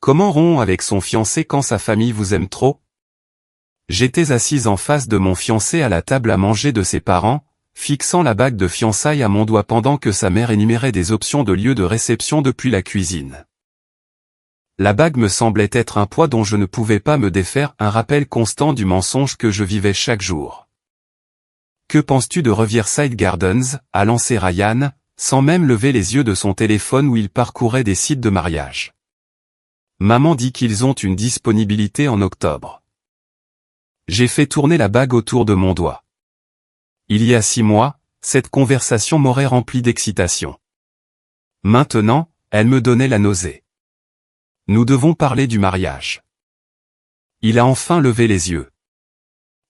Comment rompre avec son fiancé quand sa famille vous aime trop? J'étais assise en face de mon fiancé à la table à manger de ses parents, fixant la bague de fiançailles à mon doigt pendant que sa mère énumérait des options de lieu de réception depuis la cuisine. La bague me semblait être un poids dont je ne pouvais pas me défaire, un rappel constant du mensonge que je vivais chaque jour. Que penses-tu de Riverside Gardens, a lancé Ryan, sans même lever les yeux de son téléphone où il parcourait des sites de mariage. Maman dit qu'ils ont une disponibilité en octobre. J'ai fait tourner la bague autour de mon doigt. Il y a 6 mois, cette conversation m'aurait rempli d'excitation. Maintenant, elle me donnait la nausée. Nous devons parler du mariage. Il a enfin levé les yeux.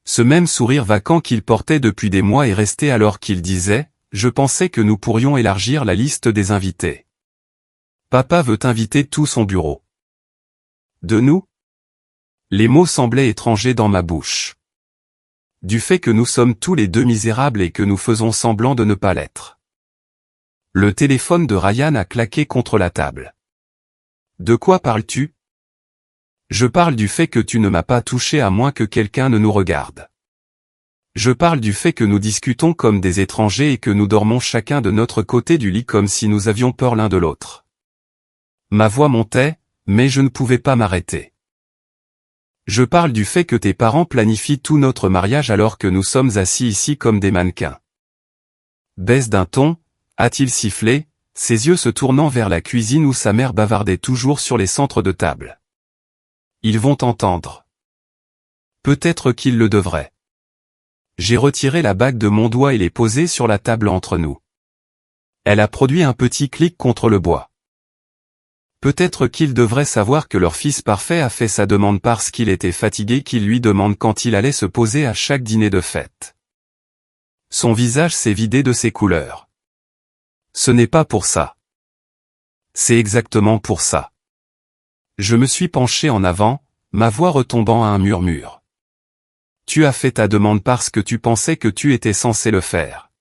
Ce même sourire vacant qu'il portait depuis des mois est resté alors qu'il disait « Je pensais que nous pourrions élargir la liste des invités. Papa veut inviter tout son bureau. » De nous? Les mots semblaient étrangers dans ma bouche. Du fait que nous sommes tous les deux misérables et que nous faisons semblant de ne pas l'être. Le téléphone de Ryan a claqué contre la table. De quoi parles-tu? Je parle du fait que tu ne m'as pas touché à moins que quelqu'un ne nous regarde. Je parle du fait que nous discutons comme des étrangers et que nous dormons chacun de notre côté du lit comme si nous avions peur l'un de l'autre. Ma voix montait, mais je ne pouvais pas m'arrêter. Je parle du fait que tes parents planifient tout notre mariage alors que nous sommes assis ici comme des mannequins. Baisse d'un ton, a-t-il sifflé, ses yeux se tournant vers la cuisine où sa mère bavardait toujours sur les centres de table. Ils vont entendre. Peut-être qu'ils le devraient. J'ai retiré la bague de mon doigt et l'ai posée sur la table entre nous. Elle a produit un petit clic contre le bois. Peut-être qu'ils devraient savoir que leur fils parfait a fait sa demande parce qu'il était fatigué qu'il lui demande quand il allait se poser à chaque dîner de fête. Son visage s'est vidé de ses couleurs. Ce n'est pas pour ça. C'est exactement pour ça. Je me suis penché en avant, ma voix retombant à un murmure. Tu as fait ta demande parce que tu pensais que tu étais censé le faire.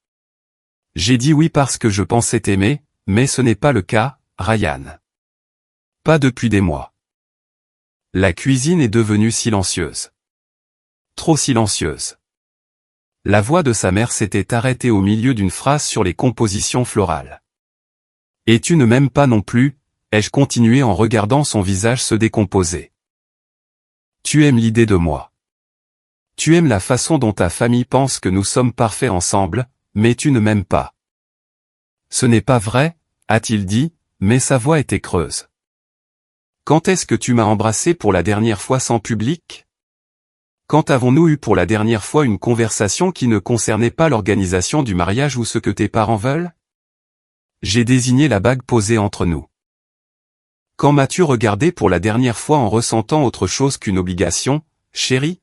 J'ai dit oui parce que je pensais t'aimer, mais ce n'est pas le cas, Ryan. Pas depuis des mois. La cuisine est devenue silencieuse. Trop silencieuse. La voix de sa mère s'était arrêtée au milieu d'une phrase sur les compositions florales. Et tu ne m'aimes pas non plus, ai-je continué en regardant son visage se décomposer. Tu aimes l'idée de moi. Tu aimes la façon dont ta famille pense que nous sommes parfaits ensemble, mais tu ne m'aimes pas. Ce n'est pas vrai, a-t-il dit, mais sa voix était creuse. Quand est-ce que tu m'as embrassé pour la dernière fois sans public? Quand avons-nous eu pour la dernière fois une conversation qui ne concernait pas l'organisation du mariage ou ce que tes parents veulent? J'ai désigné la bague posée entre nous. Quand m'as-tu regardé pour la dernière fois en ressentant autre chose qu'une obligation, chérie?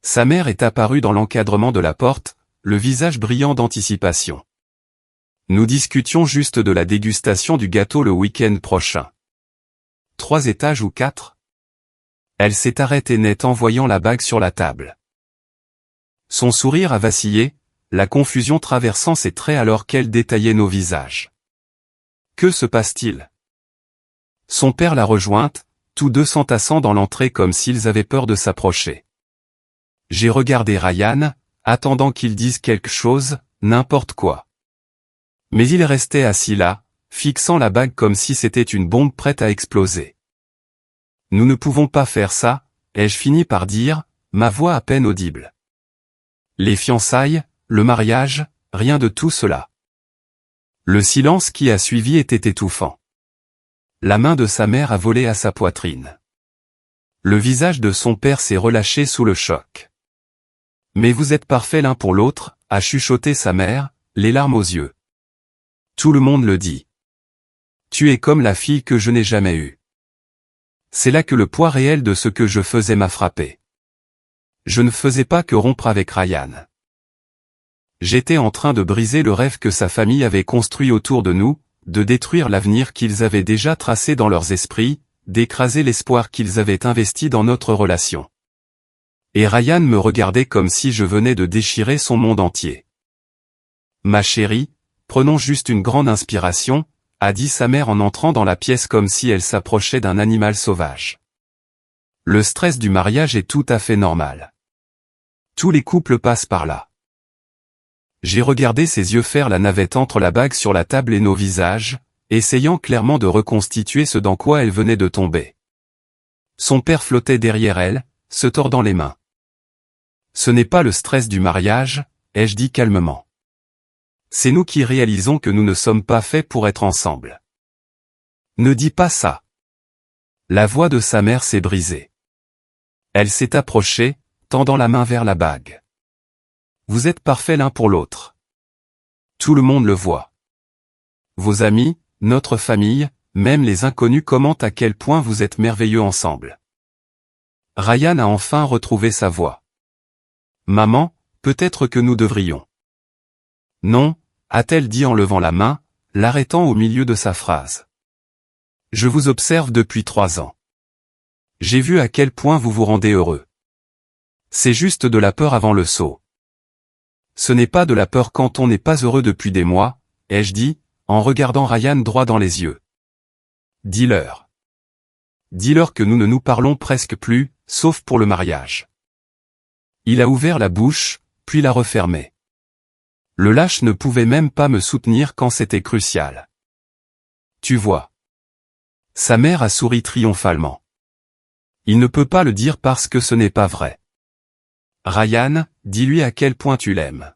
Sa mère est apparue dans l'encadrement de la porte, le visage brillant d'anticipation. Nous discutions juste de la dégustation du gâteau le week-end prochain. 3 étages ou 4? Elle s'est arrêtée net en voyant la bague sur la table. Son sourire a vacillé, la confusion traversant ses traits alors qu'elle détaillait nos visages. Que se passe-t-il? Son père l'a rejointe, tous deux s'entassant dans l'entrée comme s'ils avaient peur de s'approcher. J'ai regardé Ryan, attendant qu'il dise quelque chose, n'importe quoi. Mais il restait assis là, fixant la bague comme si c'était une bombe prête à exploser. Nous ne pouvons pas faire ça, ai-je fini par dire, ma voix à peine audible. Les fiançailles, le mariage, rien de tout cela. Le silence qui a suivi était étouffant. La main de sa mère a volé à sa poitrine. Le visage de son père s'est relâché sous le choc. Mais vous êtes parfaits l'un pour l'autre, a chuchoté sa mère, les larmes aux yeux. Tout le monde le dit. Tu es comme la fille que je n'ai jamais eue. C'est là que le poids réel de ce que je faisais m'a frappé. Je ne faisais pas que rompre avec Ryan. J'étais en train de briser le rêve que sa famille avait construit autour de nous, de détruire l'avenir qu'ils avaient déjà tracé dans leurs esprits, d'écraser l'espoir qu'ils avaient investi dans notre relation. Et Ryan me regardait comme si je venais de déchirer son monde entier. Ma chérie, prenons juste une grande inspiration, a dit sa mère en entrant dans la pièce comme si elle s'approchait d'un animal sauvage. Le stress du mariage est tout à fait normal. Tous les couples passent par là. J'ai regardé ses yeux faire la navette entre la bague sur la table et nos visages, essayant clairement de reconstituer ce dans quoi elle venait de tomber. Son père flottait derrière elle, se tordant les mains. Ce n'est pas le stress du mariage, ai-je dit calmement. C'est nous qui réalisons que nous ne sommes pas faits pour être ensemble. Ne dis pas ça. La voix de sa mère s'est brisée. Elle s'est approchée, tendant la main vers la bague. Vous êtes parfaits l'un pour l'autre. Tout le monde le voit. Vos amis, notre famille, même les inconnus commentent à quel point vous êtes merveilleux ensemble. Ryan a enfin retrouvé sa voix. Maman, peut-être que nous devrions. Non, a-t-elle dit en levant la main, l'arrêtant au milieu de sa phrase. Je vous observe depuis 3 ans. J'ai vu à quel point vous vous rendez heureux. C'est juste de la peur avant le saut. Ce n'est pas de la peur quand on n'est pas heureux depuis des mois, ai-je dit, en regardant Ryan droit dans les yeux. Dis-leur. Dis-leur que nous ne nous parlons presque plus, sauf pour le mariage. Il a ouvert la bouche, puis l'a refermée. Le lâche ne pouvait même pas me soutenir quand c'était crucial. Tu vois. Sa mère a souri triomphalement. Il ne peut pas le dire parce que ce n'est pas vrai. Ryan, dis-lui à quel point tu l'aimes.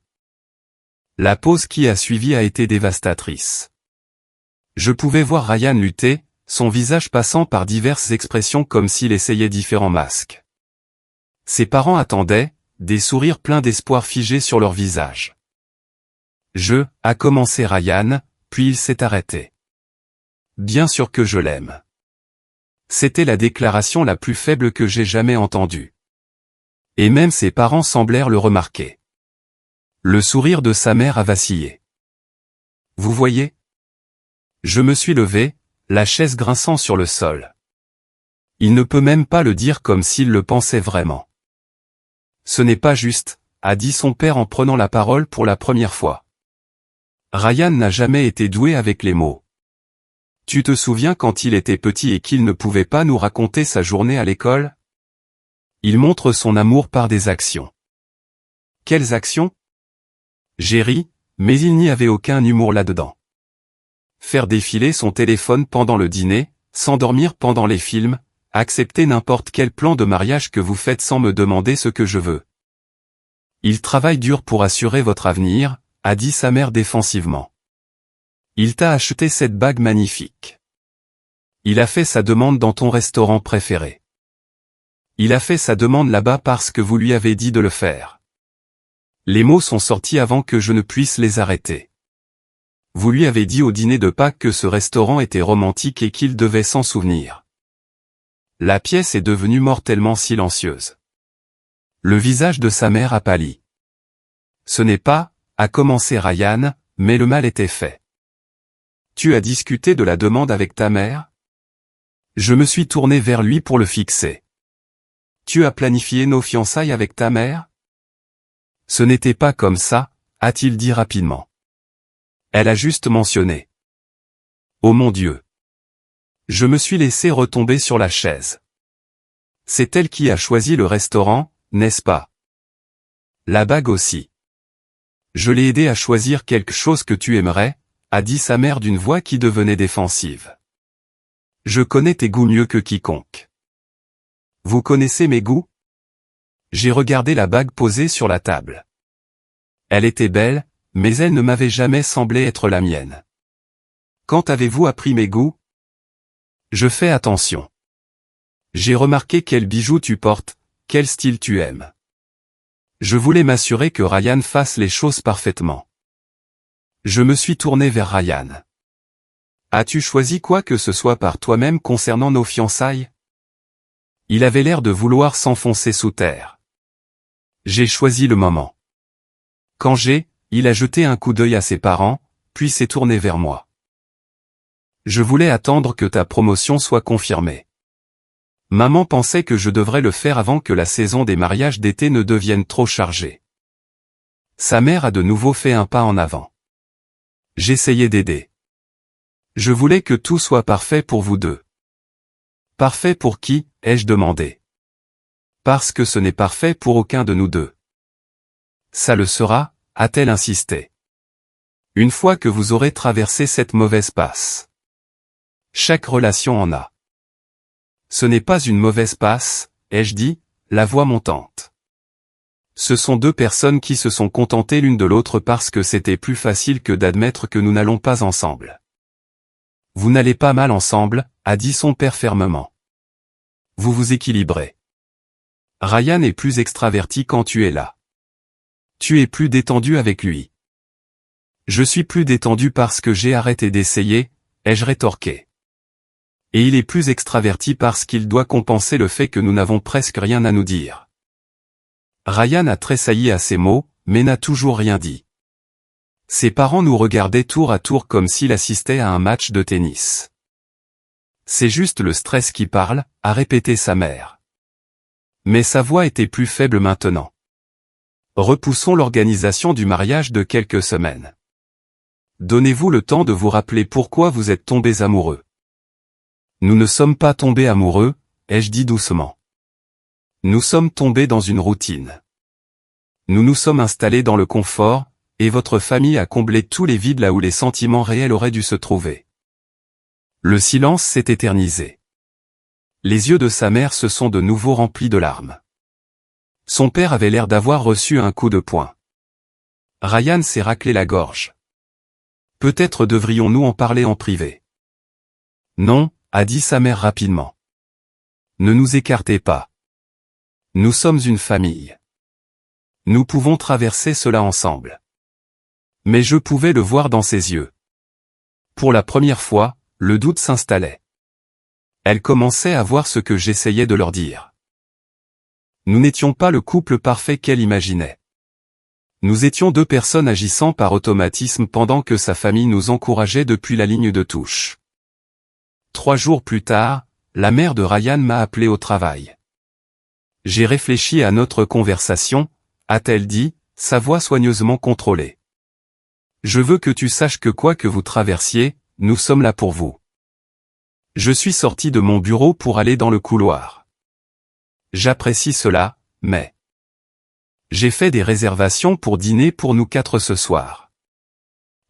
La pause qui a suivi a été dévastatrice. Je pouvais voir Ryan lutter, son visage passant par diverses expressions comme s'il essayait différents masques. Ses parents attendaient, des sourires pleins d'espoir figés sur leur visage. A commencé Ryan, puis il s'est arrêté. Bien sûr que je l'aime. C'était la déclaration la plus faible que j'ai jamais entendue. Et même ses parents semblèrent le remarquer. Le sourire de sa mère a vacillé. Vous voyez? Je me suis levé, la chaise grinçant sur le sol. Il ne peut même pas le dire comme s'il le pensait vraiment. Ce n'est pas juste, a dit son père en prenant la parole pour la première fois. Ryan n'a jamais été doué avec les mots. Tu te souviens quand il était petit et qu'il ne pouvait pas nous raconter sa journée à l'école? Il montre son amour par des actions. Quelles actions? J'ai ri, mais il n'y avait aucun humour là-dedans. Faire défiler son téléphone pendant le dîner, s'endormir pendant les films, accepter n'importe quel plan de mariage que vous faites sans me demander ce que je veux. Il travaille dur pour assurer votre avenir, a dit sa mère défensivement. Il t'a acheté cette bague magnifique. Il a fait sa demande dans ton restaurant préféré. Il a fait sa demande là-bas parce que vous lui avez dit de le faire. Les mots sont sortis avant que je ne puisse les arrêter. Vous lui avez dit au dîner de Pâques que ce restaurant était romantique et qu'il devait s'en souvenir. La pièce est devenue mortellement silencieuse. Le visage de sa mère a pâli. Ce n'est pas, a commencé Ryan, mais le mal était fait. Tu as discuté de la demande avec ta mère? Je me suis tourné vers lui pour le fixer. Tu as planifié nos fiançailles avec ta mère? Ce n'était pas comme ça, a-t-il dit rapidement. Elle a juste mentionné. Oh mon Dieu. Je me suis laissé retomber sur la chaise. C'est elle qui a choisi le restaurant, n'est-ce pas? La bague aussi. Je l'ai aidé à choisir quelque chose que tu aimerais, a dit sa mère d'une voix qui devenait défensive. Je connais tes goûts mieux que quiconque. Vous connaissez mes goûts? J'ai regardé la bague posée sur la table. Elle était belle, mais elle ne m'avait jamais semblé être la mienne. Quand avez-vous appris mes goûts? Je fais attention. J'ai remarqué quels bijoux tu portes, quel style tu aimes. Je voulais m'assurer que Ryan fasse les choses parfaitement. Je me suis tourné vers Ryan. As-tu choisi quoi que ce soit par toi-même concernant nos fiançailles? Il avait l'air de vouloir s'enfoncer sous terre. J'ai choisi le moment. Quand il a jeté un coup d'œil à ses parents, puis s'est tourné vers moi. Je voulais attendre que ta promotion soit confirmée. Maman pensait que je devrais le faire avant que la saison des mariages d'été ne devienne trop chargée. Sa mère a de nouveau fait un pas en avant. J'essayais d'aider. Je voulais que tout soit parfait pour vous deux. Parfait pour qui, ai-je demandé. Parce que ce n'est parfait pour aucun de nous deux. Ça le sera, a-t-elle insisté. Une fois que vous aurez traversé cette mauvaise passe. Chaque relation en a. Ce n'est pas une mauvaise passe, ai-je dit, la voix montante. Ce sont deux personnes qui se sont contentées l'une de l'autre parce que c'était plus facile que d'admettre que nous n'allons pas ensemble. Vous n'allez pas mal ensemble, a dit son père fermement. Vous vous équilibrez. Ryan est plus extraverti quand tu es là. Tu es plus détendu avec lui. Je suis plus détendu parce que j'ai arrêté d'essayer, ai-je rétorqué. Et il est plus extraverti parce qu'il doit compenser le fait que nous n'avons presque rien à nous dire. Ryan a tressailli à ces mots, mais n'a toujours rien dit. Ses parents nous regardaient tour à tour comme s'il assistait à un match de tennis. C'est juste le stress qui parle, a répété sa mère. Mais sa voix était plus faible maintenant. Repoussons l'organisation du mariage de quelques semaines. Donnez-vous le temps de vous rappeler pourquoi vous êtes tombés amoureux. Nous ne sommes pas tombés amoureux, ai-je dit doucement. Nous sommes tombés dans une routine. Nous nous sommes installés dans le confort, et votre famille a comblé tous les vides là où les sentiments réels auraient dû se trouver. Le silence s'est éternisé. Les yeux de sa mère se sont de nouveau remplis de larmes. Son père avait l'air d'avoir reçu un coup de poing. Ryan s'est raclé la gorge. Peut-être devrions-nous en parler en privé. Non, a dit sa mère rapidement. Ne nous écartez pas. Nous sommes une famille. Nous pouvons traverser cela ensemble. Mais je pouvais le voir dans ses yeux. Pour la première fois, le doute s'installait. Elle commençait à voir ce que j'essayais de leur dire. Nous n'étions pas le couple parfait qu'elle imaginait. Nous étions deux personnes agissant par automatisme pendant que sa famille nous encourageait depuis la ligne de touche. 3 jours plus tard, la mère de Ryan m'a appelé au travail. J'ai réfléchi à notre conversation, a-t-elle dit, sa voix soigneusement contrôlée. Je veux que tu saches que quoi que vous traversiez, nous sommes là pour vous. Je suis sorti de mon bureau pour aller dans le couloir. J'apprécie cela, mais... J'ai fait des réservations pour dîner pour nous 4 ce soir.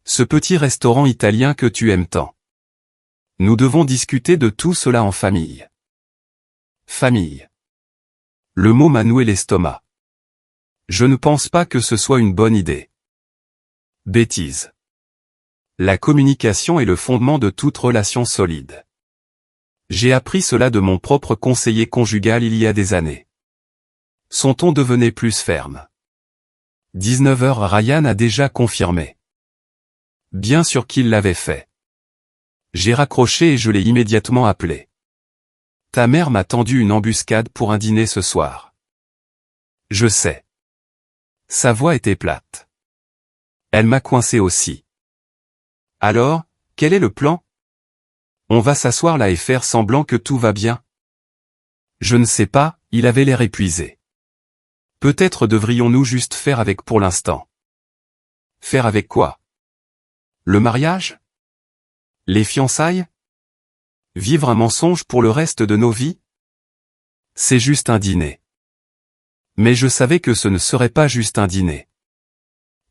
Ce petit restaurant italien que tu aimes tant. Nous devons discuter de tout cela en famille. Famille. Le mot m'a noué l'estomac. Je ne pense pas que ce soit une bonne idée. Bêtise. La communication est le fondement de toute relation solide. J'ai appris cela de mon propre conseiller conjugal il y a des années. Son ton devenait plus ferme. 19 heures, Ryan a déjà confirmé. Bien sûr qu'il l'avait fait. J'ai raccroché et je l'ai immédiatement appelé. Ta mère m'a tendu une embuscade pour un dîner ce soir. Je sais. Sa voix était plate. Elle m'a coincé aussi. Alors, quel est le plan? On va s'asseoir là et faire semblant que tout va bien? Je ne sais pas, il avait l'air épuisé. Peut-être devrions-nous juste faire avec pour l'instant. Faire avec quoi? Le mariage? Les fiançailles? Vivre un mensonge pour le reste de nos vies? C'est juste un dîner. Mais je savais que ce ne serait pas juste un dîner.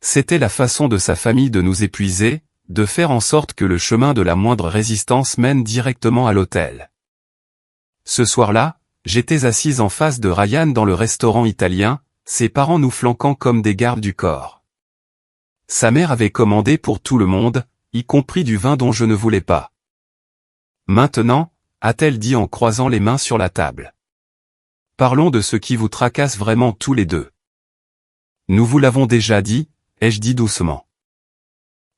C'était la façon de sa famille de nous épuiser, de faire en sorte que le chemin de la moindre résistance mène directement à l'hôtel. Ce soir-là, j'étais assise en face de Ryan dans le restaurant italien, ses parents nous flanquant comme des gardes du corps. Sa mère avait commandé pour tout le monde, y compris du vin dont je ne voulais pas. Maintenant, a-t-elle dit en croisant les mains sur la table. Parlons de ce qui vous tracasse vraiment tous les deux. Nous vous l'avons déjà dit, ai-je dit doucement.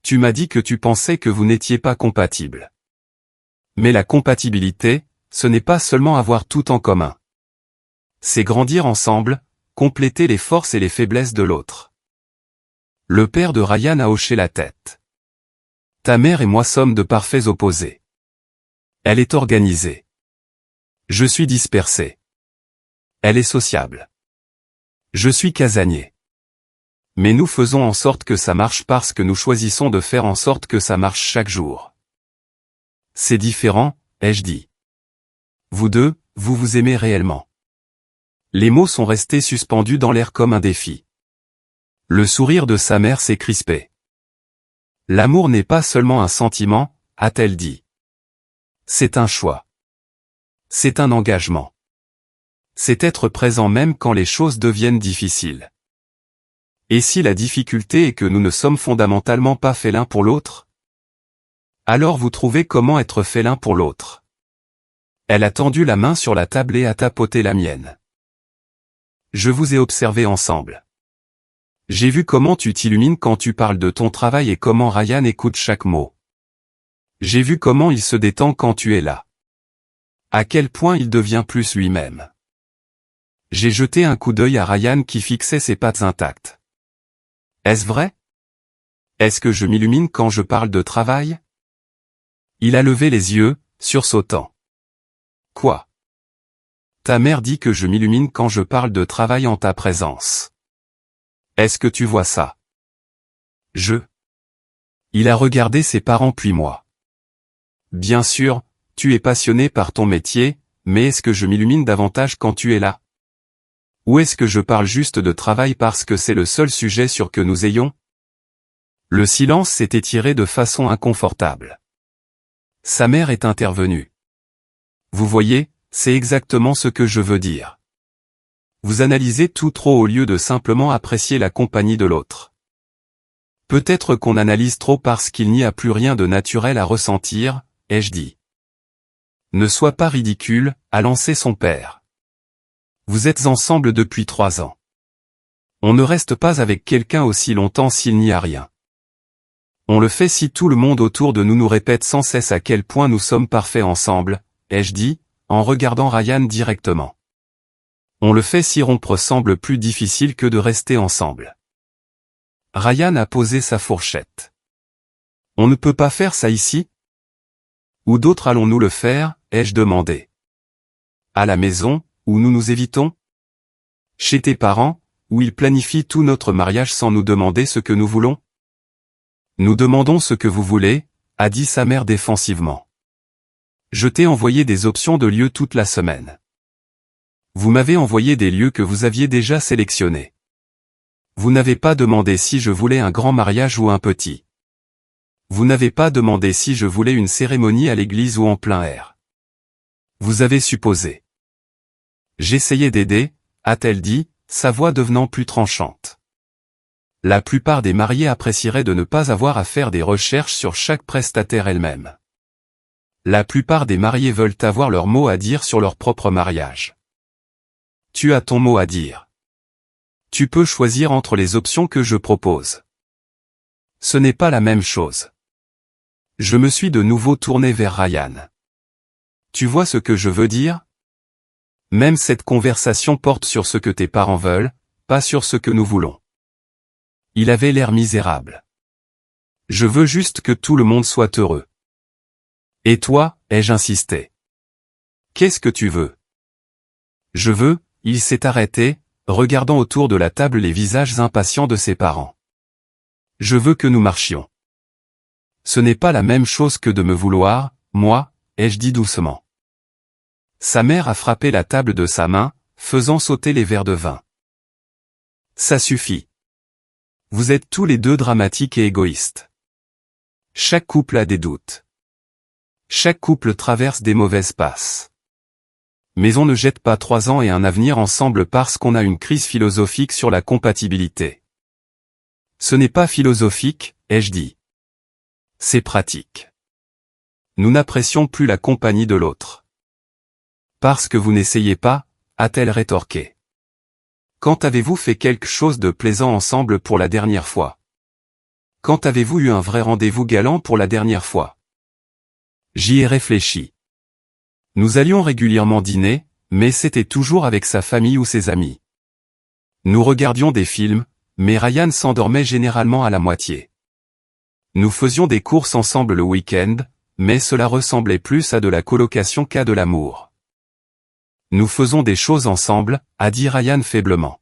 Tu m'as dit que tu pensais que vous n'étiez pas compatibles. Mais la compatibilité, ce n'est pas seulement avoir tout en commun. C'est grandir ensemble, compléter les forces et les faiblesses de l'autre. Le père de Ryan a hoché la tête. Ta mère et moi sommes de parfaits opposés. Elle est organisée. Je suis dispersé. Elle est sociable. Je suis casanier. Mais nous faisons en sorte que ça marche parce que nous choisissons de faire en sorte que ça marche chaque jour. C'est différent, ai-je dit. Vous deux, vous vous aimez réellement. Les mots sont restés suspendus dans l'air comme un défi. Le sourire de sa mère s'est crispé. L'amour n'est pas seulement un sentiment, a-t-elle dit. C'est un choix. C'est un engagement. C'est être présent même quand les choses deviennent difficiles. Et si la difficulté est que nous ne sommes fondamentalement pas faits l'un pour l'autre? Alors vous trouvez comment être fait l'un pour l'autre. Elle a tendu la main sur la table et a tapoté la mienne. Je vous ai observé ensemble. J'ai vu comment tu t'illumines quand tu parles de ton travail et comment Ryan écoute chaque mot. J'ai vu comment il se détend quand tu es là. À quel point il devient plus lui-même. J'ai jeté un coup d'œil à Ryan qui fixait ses pattes intactes. Est-ce vrai? Est-ce que je m'illumine quand je parle de travail? Il a levé les yeux, sursautant. Quoi? Ta mère dit que je m'illumine quand je parle de travail en ta présence. Est-ce que tu vois ça? Il a regardé ses parents puis moi. Bien sûr, tu es passionné par ton métier, mais est-ce que je m'illumine davantage quand tu es là? Ou est-ce que je parle juste de travail parce que c'est le seul sujet sur que nous ayons? Le silence s'est étiré de façon inconfortable. Sa mère est intervenue. Vous voyez, c'est exactement ce que je veux dire. Vous analysez tout trop au lieu de simplement apprécier la compagnie de l'autre. Peut-être qu'on analyse trop parce qu'il n'y a plus rien de naturel à ressentir, ai-je dit. Ne sois pas ridicule, a lancé son père. Vous êtes ensemble depuis 3 ans. On ne reste pas avec quelqu'un aussi longtemps s'il n'y a rien. On le fait si tout le monde autour de nous nous répète sans cesse à quel point nous sommes parfaits ensemble, ai-je dit, en regardant Ryan directement. On le fait si rompre semble plus difficile que de rester ensemble. Ryan a posé sa fourchette. On ne peut pas faire ça ici? Où d'autres allons-nous le faire, ai-je demandé. À la maison, où nous nous évitons? Chez tes parents, où ils planifient tout notre mariage sans nous demander ce que nous voulons? Nous demandons ce que vous voulez, a dit sa mère défensivement. Je t'ai envoyé des options de lieux toute la semaine. Vous m'avez envoyé des lieux que vous aviez déjà sélectionnés. Vous n'avez pas demandé si je voulais un grand mariage ou un petit. Vous n'avez pas demandé si je voulais une cérémonie à l'église ou en plein air. Vous avez supposé. J'essayais d'aider, a-t-elle dit, sa voix devenant plus tranchante. La plupart des mariés apprécieraient de ne pas avoir à faire des recherches sur chaque prestataire elle-même. La plupart des mariés veulent avoir leur mot à dire sur leur propre mariage. Tu as ton mot à dire. Tu peux choisir entre les options que je propose. Ce n'est pas la même chose. Je me suis de nouveau tourné vers Ryan. Tu vois ce que je veux dire? Même cette conversation porte sur ce que tes parents veulent, pas sur ce que nous voulons. Il avait l'air misérable. Je veux juste que tout le monde soit heureux. Et toi, ai-je insisté. Qu'est-ce que tu veux? Je veux, il s'est arrêté, regardant autour de la table les visages impatients de ses parents. Je veux que nous marchions. Ce n'est pas la même chose que de me vouloir, moi, ai-je dit doucement. Sa mère a frappé la table de sa main, faisant sauter les verres de vin. Ça suffit. Vous êtes tous les deux dramatiques et égoïstes. Chaque couple a des doutes. Chaque couple traverse des mauvaises passes. Mais on ne jette pas 3 ans et un avenir ensemble parce qu'on a une crise philosophique sur la compatibilité. Ce n'est pas philosophique, ai-je dit. C'est pratique. Nous n'apprécions plus la compagnie de l'autre. Parce que vous n'essayez pas, a-t-elle rétorqué. Quand avez-vous fait quelque chose de plaisant ensemble pour la dernière fois? Quand avez-vous eu un vrai rendez-vous galant pour la dernière fois? J'y ai réfléchi. Nous allions régulièrement dîner, mais c'était toujours avec sa famille ou ses amis. Nous regardions des films, mais Ryan s'endormait généralement à la moitié. Nous faisions des courses ensemble le week-end, mais cela ressemblait plus à de la colocation qu'à de l'amour. Nous faisons des choses ensemble, a dit Ryan faiblement.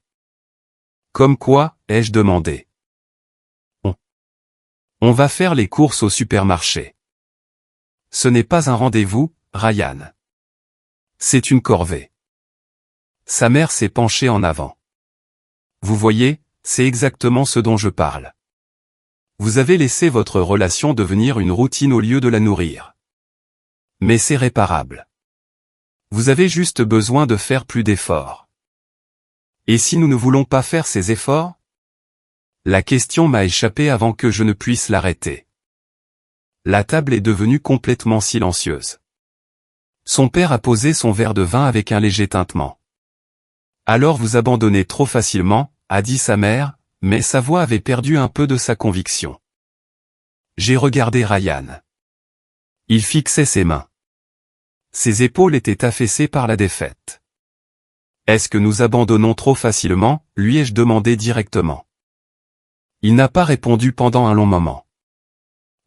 Comme quoi, ai-je demandé. On va faire les courses au supermarché. Ce n'est pas un rendez-vous, Ryan. C'est une corvée. Sa mère s'est penchée en avant. Vous voyez, c'est exactement ce dont je parle. Vous avez laissé votre relation devenir une routine au lieu de la nourrir. Mais c'est réparable. Vous avez juste besoin de faire plus d'efforts. Et si nous ne voulons pas faire ces efforts? La question m'a échappé avant que je ne puisse l'arrêter. La table est devenue complètement silencieuse. Son père a posé son verre de vin avec un léger tintement. Alors vous abandonnez trop facilement, a dit sa mère, mais sa voix avait perdu un peu de sa conviction. J'ai regardé Ryan. Il fixait ses mains. Ses épaules étaient affaissées par la défaite. Est-ce que nous abandonnons trop facilement, lui ai-je demandé directement. Il n'a pas répondu pendant un long moment.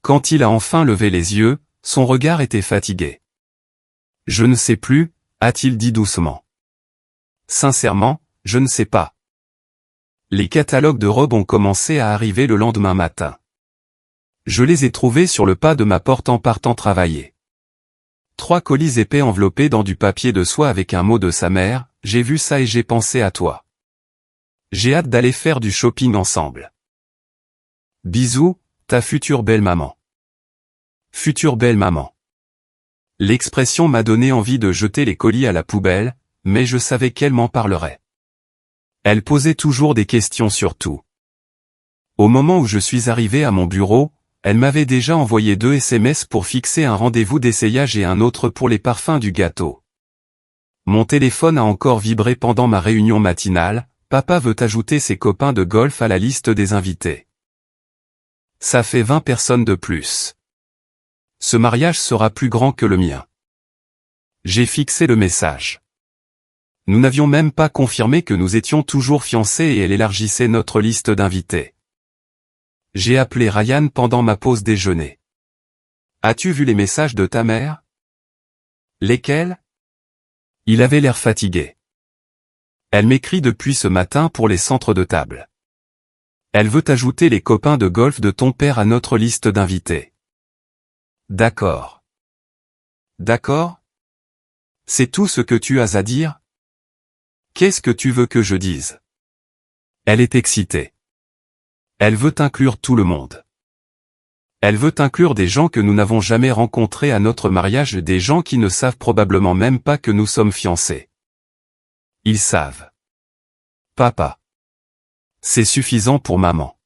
Quand il a enfin levé les yeux, son regard était fatigué. Je ne sais plus, a-t-il dit doucement. Sincèrement, je ne sais pas. Les catalogues de robes ont commencé à arriver le lendemain matin. Je les ai trouvés sur le pas de ma porte en partant travailler. 3 colis épais enveloppés dans du papier de soie avec un mot de sa mère, j'ai vu ça et j'ai pensé à toi. J'ai hâte d'aller faire du shopping ensemble. Bisous, ta future belle-maman. Future belle-maman. L'expression m'a donné envie de jeter les colis à la poubelle, mais je savais qu'elle m'en parlerait. Elle posait toujours des questions sur tout. Au moment où je suis arrivé à mon bureau, elle m'avait déjà envoyé 2 SMS pour fixer un rendez-vous d'essayage et un autre pour les parfums du gâteau. Mon téléphone a encore vibré pendant ma réunion matinale, papa veut ajouter ses copains de golf à la liste des invités. Ça fait 20 personnes de plus. Ce mariage sera plus grand que le mien. J'ai fixé le message. Nous n'avions même pas confirmé que nous étions toujours fiancés et elle élargissait notre liste d'invités. J'ai appelé Ryan pendant ma pause déjeuner. As-tu vu les messages de ta mère? Lesquels? Il avait l'air fatigué. Elle m'écrit depuis ce matin pour les centres de table. Elle veut ajouter les copains de golf de ton père à notre liste d'invités. D'accord. D'accord? C'est tout ce que tu as à dire? Qu'est-ce que tu veux que je dise? Elle est excitée. Elle veut inclure tout le monde. Elle veut inclure des gens que nous n'avons jamais rencontrés à notre mariage, des gens qui ne savent probablement même pas que nous sommes fiancés. Ils savent. Papa. C'est suffisant pour maman.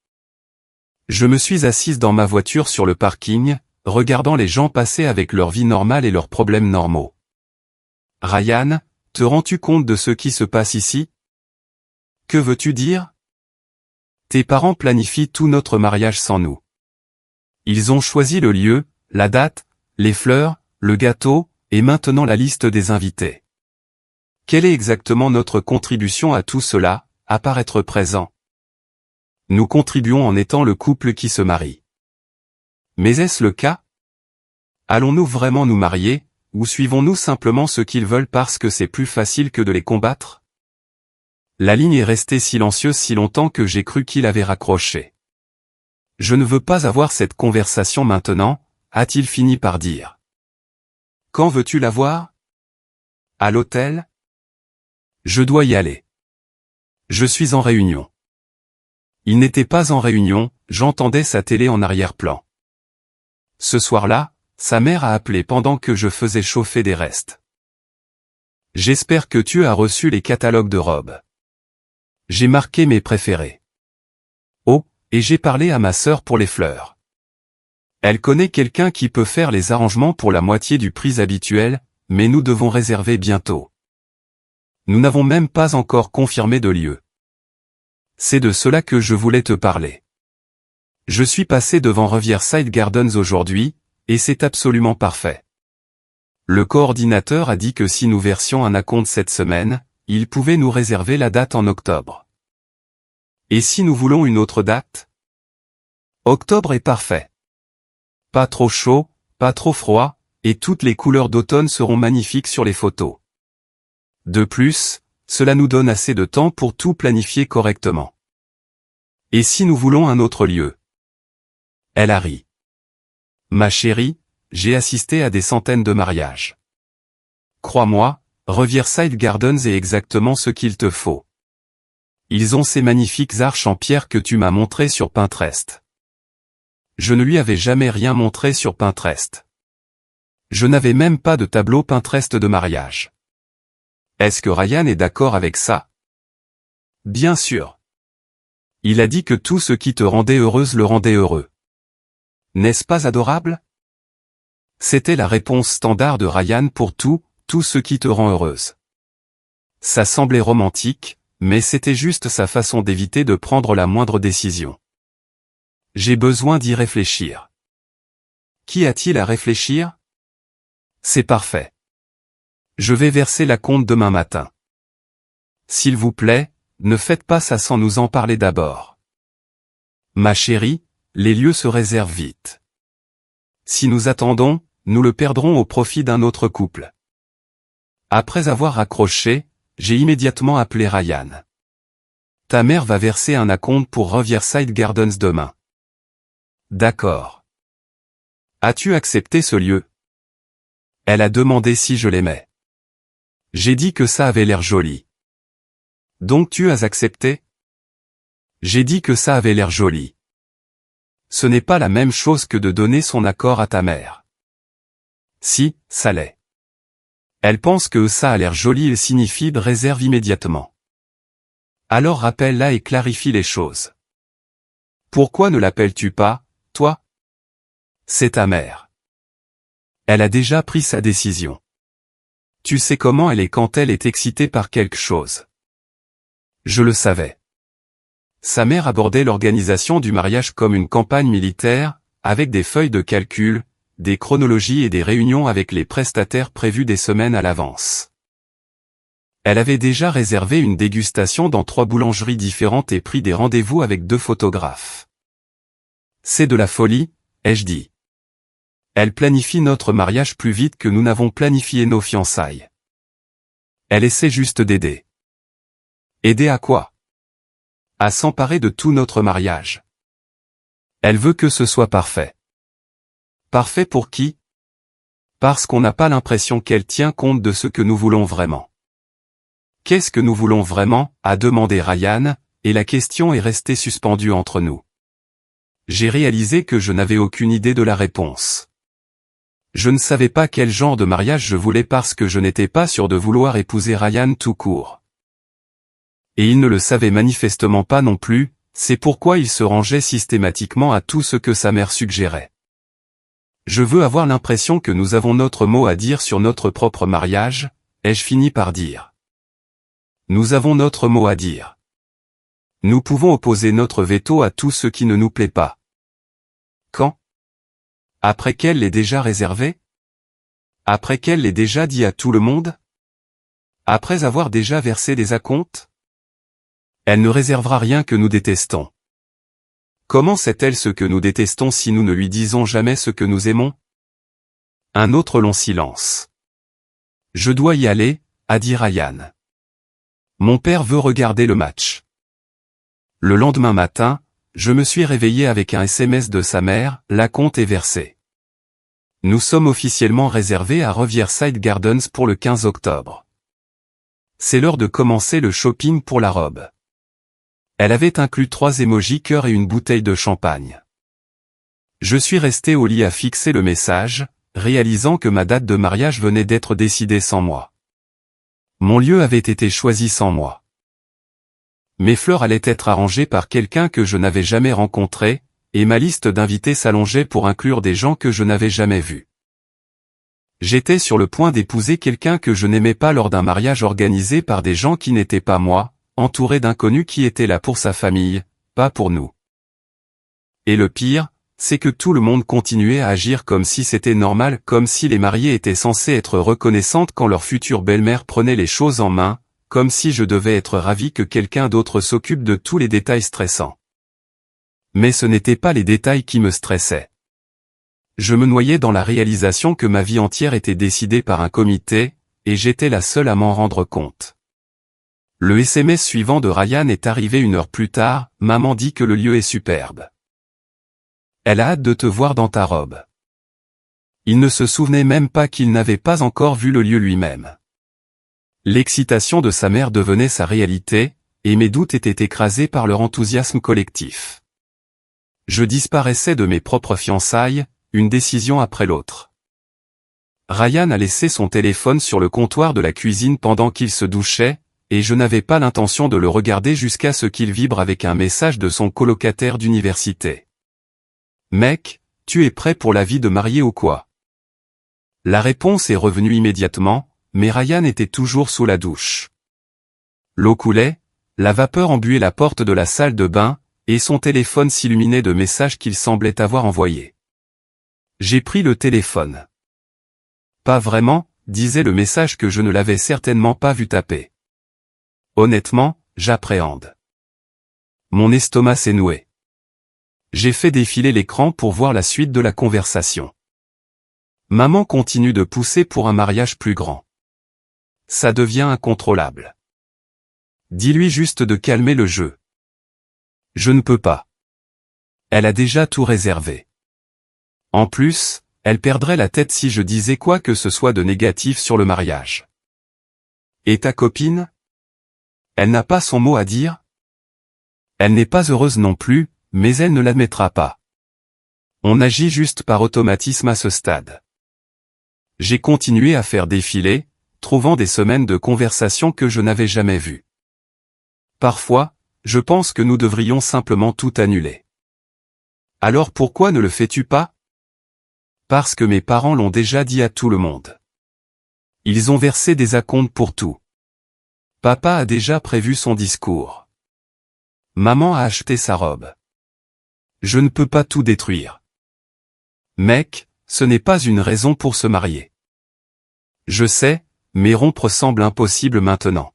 Je me suis assise dans ma voiture sur le parking, regardant les gens passer avec leur vie normale et leurs problèmes normaux. Ryan, te rends-tu compte de ce qui se passe ici? Que veux-tu dire? Tes parents planifient tout notre mariage sans nous. Ils ont choisi le lieu, la date, les fleurs, le gâteau, et maintenant la liste des invités. Quelle est exactement notre contribution à tout cela, à part être présent? Nous contribuons en étant le couple qui se marie. Mais est-ce le cas? Allons-nous vraiment nous marier, ou suivons-nous simplement ce qu'ils veulent parce que c'est plus facile que de les combattre? La ligne est restée silencieuse si longtemps que j'ai cru qu'il avait raccroché. Je ne veux pas avoir cette conversation maintenant, a-t-il fini par dire. Quand veux-tu la voir? À l'hôtel? Je dois y aller. Je suis en réunion. Il n'était pas en réunion, j'entendais sa télé en arrière-plan. Ce soir-là, sa mère a appelé pendant que je faisais chauffer des restes. J'espère que tu as reçu les catalogues de robes. J'ai marqué mes préférés. Oh, et j'ai parlé à ma sœur pour les fleurs. Elle connaît quelqu'un qui peut faire les arrangements pour la moitié du prix habituel, mais nous devons réserver bientôt. Nous n'avons même pas encore confirmé de lieu. C'est de cela que je voulais te parler. Je suis passé devant Riverside Gardens aujourd'hui, et c'est absolument parfait. Le coordinateur a dit que si nous versions un acompte cette semaine, il pouvait nous réserver la date en octobre. Et si nous voulons une autre date? Octobre est parfait. Pas trop chaud, pas trop froid, et toutes les couleurs d'automne seront magnifiques sur les photos. De plus, cela nous donne assez de temps pour tout planifier correctement. Et si nous voulons un autre lieu? Elle a ri. Ma chérie, j'ai assisté à des centaines de mariages. Crois-moi, Riverside Gardens est exactement ce qu'il te faut. Ils ont ces magnifiques arches en pierre que tu m'as montrées sur Pinterest. Je ne lui avais jamais rien montré sur Pinterest. Je n'avais même pas de tableau Pinterest de mariage. Est-ce que Ryan est d'accord avec ça? Bien sûr. Il a dit que tout ce qui te rendait heureuse le rendait heureux. N'est-ce pas adorable? C'était la réponse standard de Ryan pour tout ce qui te rend heureuse. Ça semblait romantique, mais c'était juste sa façon d'éviter de prendre la moindre décision. J'ai besoin d'y réfléchir. Qu'y a-t-il à réfléchir? C'est parfait. Je vais verser la compte demain matin. S'il vous plaît, ne faites pas ça sans nous en parler d'abord. Ma chérie, les lieux se réservent vite. Si nous attendons, nous le perdrons au profit d'un autre couple. Après avoir raccroché, j'ai immédiatement appelé Ryan. Ta mère va verser un acompte pour Riverside Gardens demain. D'accord. As-tu accepté ce lieu? Elle a demandé si je l'aimais. J'ai dit que ça avait l'air joli. Donc tu as accepté? J'ai dit que ça avait l'air joli. Ce n'est pas la même chose que de donner son accord à ta mère. Si, ça l'est. Elle pense que ça a l'air joli et signifie de réserve immédiatement. Alors rappelle-la et clarifie les choses. Pourquoi ne l'appelles-tu pas, toi? C'est ta mère. Elle a déjà pris sa décision. Tu sais comment elle est quand elle est excitée par quelque chose. Je le savais. Sa mère abordait l'organisation du mariage comme une campagne militaire, avec des feuilles de calcul, des chronologies et des réunions avec les prestataires prévues des semaines à l'avance. Elle avait déjà réservé une dégustation dans 3 boulangeries différentes et pris des rendez-vous avec 2 photographes. C'est de la folie, ai-je dit. Elle planifie notre mariage plus vite que nous n'avons planifié nos fiançailles. Elle essaie juste d'aider. Aider à quoi? À s'emparer de tout notre mariage. Elle veut que ce soit parfait. Parfait pour qui? Parce qu'on n'a pas l'impression qu'elle tient compte de ce que nous voulons vraiment. Qu'est-ce que nous voulons vraiment? A demandé Ryan, et la question est restée suspendue entre nous. J'ai réalisé que je n'avais aucune idée de la réponse. Je ne savais pas quel genre de mariage je voulais parce que je n'étais pas sûr de vouloir épouser Ryan tout court. Et il ne le savait manifestement pas non plus, c'est pourquoi il se rangeait systématiquement à tout ce que sa mère suggérait. Je veux avoir l'impression que nous avons notre mot à dire sur notre propre mariage, ai-je fini par dire. Nous avons notre mot à dire. Nous pouvons opposer notre veto à tout ce qui ne nous plaît pas. Quand? Après qu'elle l'ait déjà réservé? Après qu'elle l'ait déjà dit à tout le monde? Après avoir déjà versé des acomptes? Elle ne réservera rien que nous détestons. Comment sait-elle ce que nous détestons si nous ne lui disons jamais ce que nous aimons? Un autre long silence. Je dois y aller, a dit Ryan. Mon père veut regarder le match. Le lendemain matin, je me suis réveillé avec un SMS de sa mère, l'acompte est versé. Nous sommes officiellement réservés à Riverside Gardens pour le 15 octobre. C'est l'heure de commencer le shopping pour la robe. Elle avait inclus 3 emojis cœur et une bouteille de champagne. Je suis resté au lit à fixer le message, réalisant que ma date de mariage venait d'être décidée sans moi. Mon lieu avait été choisi sans moi. Mes fleurs allaient être arrangées par quelqu'un que je n'avais jamais rencontré, et ma liste d'invités s'allongeait pour inclure des gens que je n'avais jamais vus. J'étais sur le point d'épouser quelqu'un que je n'aimais pas lors d'un mariage organisé par des gens qui n'étaient pas moi, entouré d'inconnus qui étaient là pour sa famille, pas pour nous. Et le pire, c'est que tout le monde continuait à agir comme si c'était normal, comme si les mariés étaient censés être reconnaissantes quand leur future belle-mère prenait les choses en main, comme si je devais être ravi que quelqu'un d'autre s'occupe de tous les détails stressants. Mais ce n'étaient pas les détails qui me stressaient. Je me noyais dans la réalisation que ma vie entière était décidée par un comité, et j'étais la seule à m'en rendre compte. Le SMS suivant de Ryan est arrivé 1 heure plus tard, maman dit que le lieu est superbe. Elle a hâte de te voir dans ta robe. Il ne se souvenait même pas qu'il n'avait pas encore vu le lieu lui-même. L'excitation de sa mère devenait sa réalité, et mes doutes étaient écrasés par leur enthousiasme collectif. Je disparaissais de mes propres fiançailles, une décision après l'autre. Ryan a laissé son téléphone sur le comptoir de la cuisine pendant qu'il se douchait, et je n'avais pas l'intention de le regarder jusqu'à ce qu'il vibre avec un message de son colocataire d'université. « Mec, tu es prêt pour la vie de marié ou quoi ?» La réponse est revenue immédiatement, mais Ryan était toujours sous la douche. L'eau coulait, la vapeur embuait la porte de la salle de bain, et son téléphone s'illuminait de messages qu'il semblait avoir envoyés. J'ai pris le téléphone. Pas vraiment, disait le message que je ne l'avais certainement pas vu taper. Honnêtement, j'appréhende. Mon estomac s'est noué. J'ai fait défiler l'écran pour voir la suite de la conversation. Maman continue de pousser pour un mariage plus grand. Ça devient incontrôlable. Dis-lui juste de calmer le jeu. Je ne peux pas. Elle a déjà tout réservé. En plus, elle perdrait la tête si je disais quoi que ce soit de négatif sur le mariage. Et ta copine? Elle n'a pas son mot à dire? Elle n'est pas heureuse non plus, mais elle ne l'admettra pas. On agit juste par automatisme à ce stade. J'ai continué à faire défiler, trouvant des semaines de conversation que je n'avais jamais vues. Parfois, je pense que nous devrions simplement tout annuler. Alors pourquoi ne le fais-tu pas? Parce que mes parents l'ont déjà dit à tout le monde. Ils ont versé des acomptes pour tout. Papa a déjà prévu son discours. Maman a acheté sa robe. Je ne peux pas tout détruire. Mec, ce n'est pas une raison pour se marier. Je sais, mais rompre semble impossible maintenant.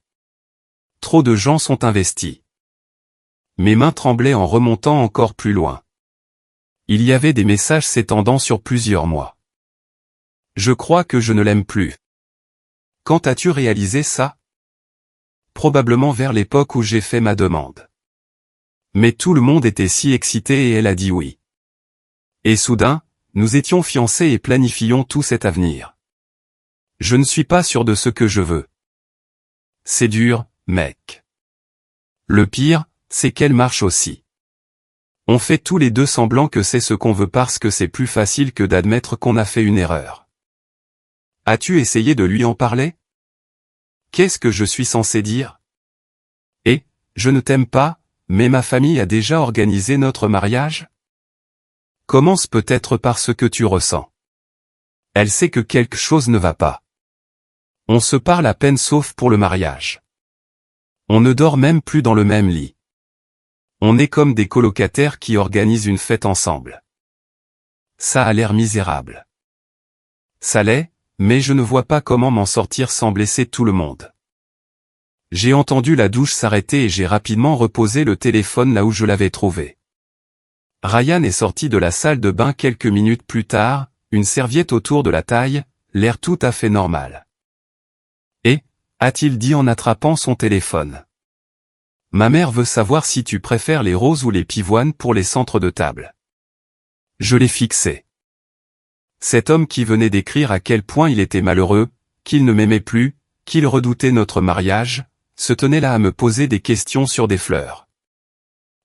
Trop de gens sont investis. Mes mains tremblaient en remontant encore plus loin. Il y avait des messages s'étendant sur plusieurs mois. Je crois que je ne l'aime plus. Quand as-tu réalisé ça? Probablement vers l'époque où j'ai fait ma demande. Mais tout le monde était si excité et elle a dit oui. Et soudain, nous étions fiancés et planifions tout cet avenir. Je ne suis pas sûr de ce que je veux. C'est dur, mec. Le pire, c'est qu'elle marche aussi. On fait tous les deux semblant que c'est ce qu'on veut parce que c'est plus facile que d'admettre qu'on a fait une erreur. As-tu essayé de lui en parler? Qu'est-ce que je suis censé dire? Et, je ne t'aime pas, mais ma famille a déjà organisé notre mariage? Commence peut-être par ce que tu ressens. Elle sait que quelque chose ne va pas. On se parle à peine sauf pour le mariage. On ne dort même plus dans le même lit. On est comme des colocataires qui organisent une fête ensemble. Ça a l'air misérable. Ça l'est, mais je ne vois pas comment m'en sortir sans blesser tout le monde. J'ai entendu la douche s'arrêter et j'ai rapidement reposé le téléphone là où je l'avais trouvé. Ryan est sorti de la salle de bain quelques minutes plus tard, une serviette autour de la taille, l'air tout à fait normal. Et, a-t-il dit en attrapant son téléphone. Ma mère veut savoir si tu préfères les roses ou les pivoines pour les centres de table. Je l'ai fixé. Cet homme qui venait d'écrire à quel point il était malheureux, qu'il ne m'aimait plus, qu'il redoutait notre mariage, se tenait là à me poser des questions sur des fleurs.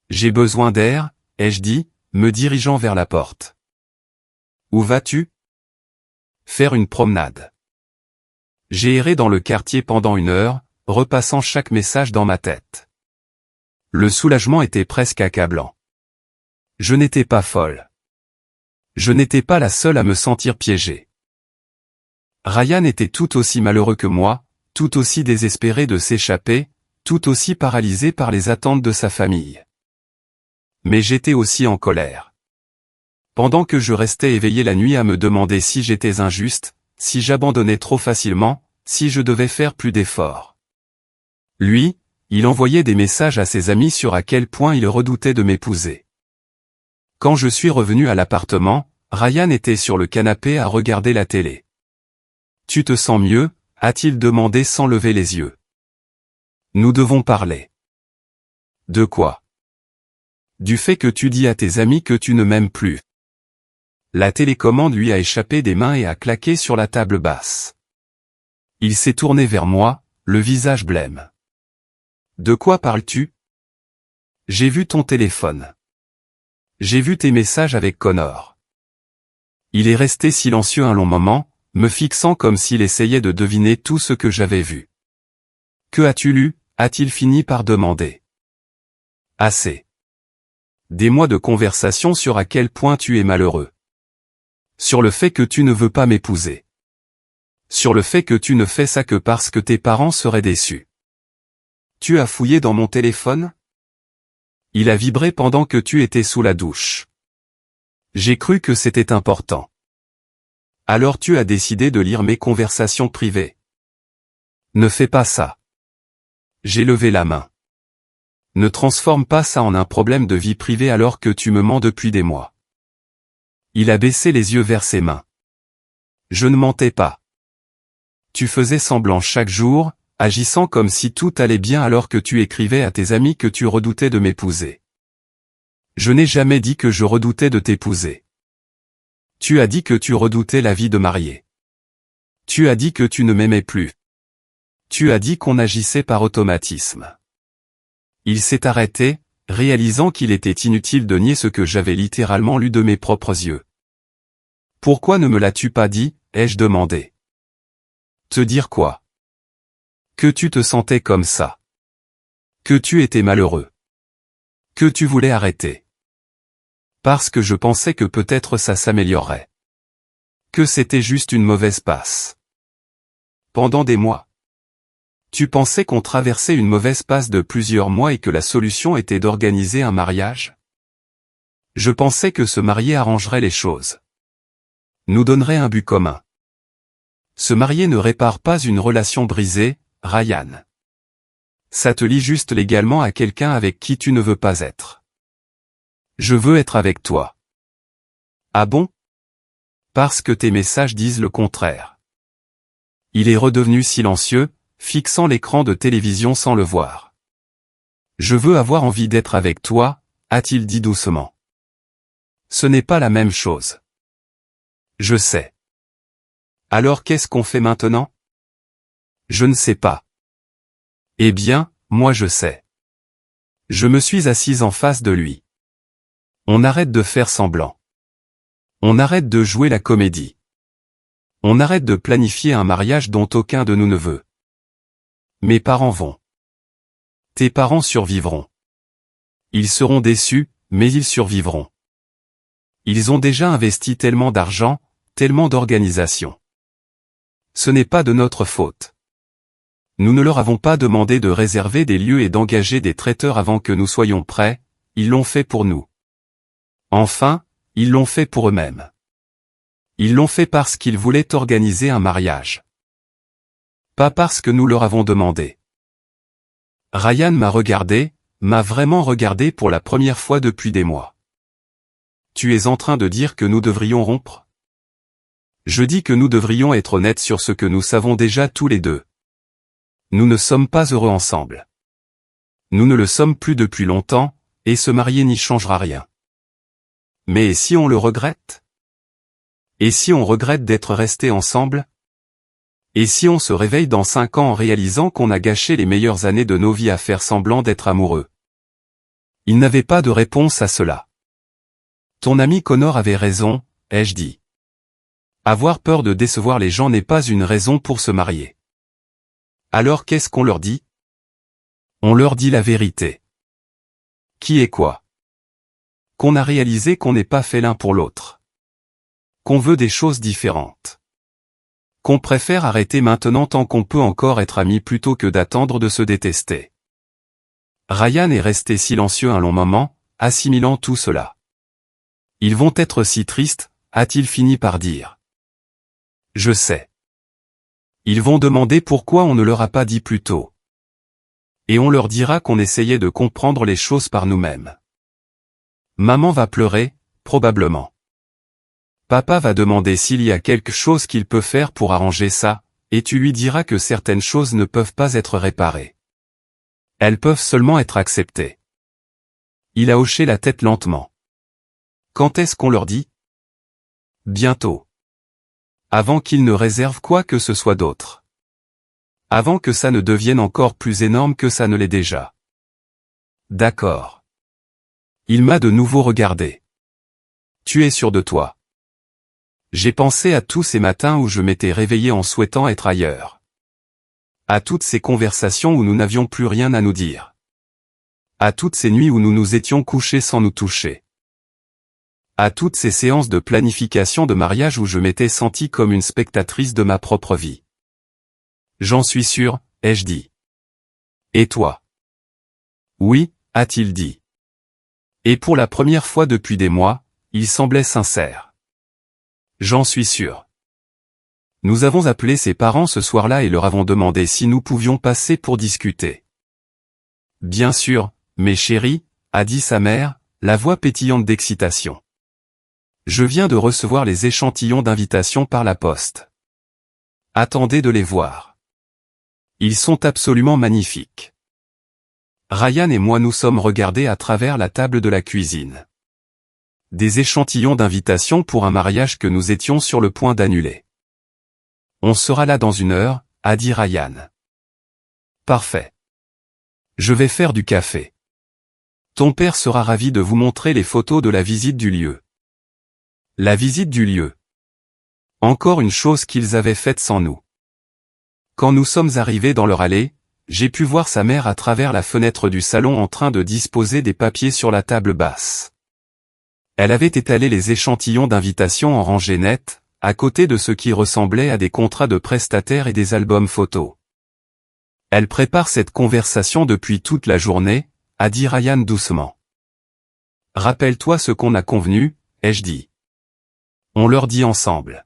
J'ai besoin d'air, ai-je dit, me dirigeant vers la porte. Où vas-tu? Faire une promenade. J'ai erré dans le quartier pendant 1 heure, repassant chaque message dans ma tête. Le soulagement était presque accablant. Je n'étais pas folle. Je n'étais pas la seule à me sentir piégée. Ryan était tout aussi malheureux que moi, tout aussi désespéré de s'échapper, tout aussi paralysé par les attentes de sa famille. Mais j'étais aussi en colère. Pendant que je restais éveillé la nuit à me demander si j'étais injuste, si j'abandonnais trop facilement, si je devais faire plus d'efforts. Lui, il envoyait des messages à ses amis sur à quel point il redoutait de m'épouser. Quand je suis revenu à l'appartement, Ryan était sur le canapé à regarder la télé. « Tu te sens mieux ?» a-t-il demandé sans lever les yeux. « Nous devons parler. »« De quoi ? » « Du fait que tu dis à tes amis que tu ne m'aimes plus. » La télécommande lui a échappé des mains et a claqué sur la table basse. Il s'est tourné vers moi, le visage blême. De quoi parles-tu? J'ai vu ton téléphone. J'ai vu tes messages avec Connor. Il est resté silencieux un long moment, me fixant comme s'il essayait de deviner tout ce que j'avais vu. Que as-tu lu? A-t-il fini par demander. Assez. Des mois de conversation sur à quel point tu es malheureux. Sur le fait que tu ne veux pas m'épouser. Sur le fait que tu ne fais ça que parce que tes parents seraient déçus. Tu as fouillé dans mon téléphone? Il a vibré pendant que tu étais sous la douche. J'ai cru que c'était important. Alors tu as décidé de lire mes conversations privées. Ne fais pas ça. J'ai levé la main. Ne transforme pas ça en un problème de vie privée alors que tu me mens depuis des mois. Il a baissé les yeux vers ses mains. Je ne mentais pas. Tu faisais semblant chaque jour, agissant comme si tout allait bien alors que tu écrivais à tes amis que tu redoutais de m'épouser. Je n'ai jamais dit que je redoutais de t'épouser. Tu as dit que tu redoutais la vie de mariée. Tu as dit que tu ne m'aimais plus. Tu as dit qu'on agissait par automatisme. Il s'est arrêté, réalisant qu'il était inutile de nier ce que j'avais littéralement lu de mes propres yeux. Pourquoi ne me l'as-tu pas dit, ai-je demandé. Te dire quoi? Que tu te sentais comme ça. Que tu étais malheureux. Que tu voulais arrêter. Parce que je pensais que peut-être ça s'améliorerait. Que c'était juste une mauvaise passe. Pendant des mois. Tu pensais qu'on traversait une mauvaise passe de plusieurs mois et que la solution était d'organiser un mariage? Je pensais que se marier arrangerait les choses. Nous donnerait un but commun. Se marier ne répare pas une relation brisée, Ryan. Ça te lie juste légalement à quelqu'un avec qui tu ne veux pas être. Je veux être avec toi. Ah bon? Parce que tes messages disent le contraire. Il est redevenu silencieux, fixant l'écran de télévision sans le voir. Je veux avoir envie d'être avec toi, a-t-il dit doucement. Ce n'est pas la même chose. Je sais. Alors qu'est-ce qu'on fait maintenant? Je ne sais pas. Eh bien, moi je sais. Je me suis assise en face de lui. On arrête de faire semblant. On arrête de jouer la comédie. On arrête de planifier un mariage dont aucun de nous ne veut. Mes parents vont. Tes parents survivront. Ils seront déçus, mais ils survivront. Ils ont déjà investi tellement d'argent, tellement d'organisation. Ce n'est pas de notre faute. Nous ne leur avons pas demandé de réserver des lieux et d'engager des traiteurs avant que nous soyons prêts, ils l'ont fait pour nous. Enfin, ils l'ont fait pour eux-mêmes. Ils l'ont fait parce qu'ils voulaient organiser un mariage. Pas parce que nous leur avons demandé. Ryan m'a regardé, m'a vraiment regardé pour la première fois depuis des mois. Tu es en train de dire que nous devrions rompre? Je dis que nous devrions être honnêtes sur ce que nous savons déjà tous les deux. Nous ne sommes pas heureux ensemble. Nous ne le sommes plus depuis longtemps, et se marier n'y changera rien. Mais si on le regrette? Et si on regrette d'être restés ensemble? Et si on se réveille dans 5 ans en réalisant qu'on a gâché les meilleures années de nos vies à faire semblant d'être amoureux? Il n'avait pas de réponse à cela. Ton ami Connor avait raison, ai-je dit. Avoir peur de décevoir les gens n'est pas une raison pour se marier. Alors qu'est-ce qu'on leur dit? On leur dit la vérité. Qui est quoi? Qu'on a réalisé qu'on n'est pas fait l'un pour l'autre. Qu'on veut des choses différentes. Qu'on préfère arrêter maintenant tant qu'on peut encore être amis plutôt que d'attendre de se détester. Ryan est resté silencieux un long moment, assimilant tout cela. Ils vont être si tristes, a-t-il fini par dire. Je sais. Ils vont demander pourquoi on ne leur a pas dit plus tôt. Et on leur dira qu'on essayait de comprendre les choses par nous-mêmes. Maman va pleurer, probablement. Papa va demander s'il y a quelque chose qu'il peut faire pour arranger ça, et tu lui diras que certaines choses ne peuvent pas être réparées. Elles peuvent seulement être acceptées. Il a hoché la tête lentement. Quand est-ce qu'on leur dit? Bientôt. Avant qu'il ne réserve quoi que ce soit d'autre. Avant que ça ne devienne encore plus énorme que ça ne l'est déjà. D'accord. Il m'a de nouveau regardé. Tu es sûr de toi? J'ai pensé à tous ces matins où je m'étais réveillé en souhaitant être ailleurs. À toutes ces conversations où nous n'avions plus rien à nous dire. À toutes ces nuits où nous nous étions couchés sans nous toucher. À toutes ces séances de planification de mariage où je m'étais senti comme une spectatrice de ma propre vie. J'en suis sûr, ai-je dit. Et toi? Oui, a-t-il dit. Et pour la première fois depuis des mois, il semblait sincère. J'en suis sûr. Nous avons appelé ses parents ce soir-là et leur avons demandé si nous pouvions passer pour discuter. Bien sûr, mes chéris, a dit sa mère, la voix pétillante d'excitation. Je viens de recevoir les échantillons d'invitation par la poste. Attendez de les voir. Ils sont absolument magnifiques. Ryan et moi nous sommes regardés à travers la table de la cuisine. Des échantillons d'invitation pour un mariage que nous étions sur le point d'annuler. On sera là dans 1 heure, a dit Ryan. Parfait. Je vais faire du café. Ton père sera ravi de vous montrer les photos de la visite du lieu. La visite du lieu. Encore une chose qu'ils avaient faite sans nous. Quand nous sommes arrivés dans leur allée, j'ai pu voir sa mère à travers la fenêtre du salon en train de disposer des papiers sur la table basse. Elle avait étalé les échantillons d'invitation en rangée nette, à côté de ce qui ressemblait à des contrats de prestataires et des albums photos. Elle prépare cette conversation depuis toute la journée, a dit Ryan doucement. Rappelle-toi ce qu'on a convenu, ai-je dit. On leur dit ensemble.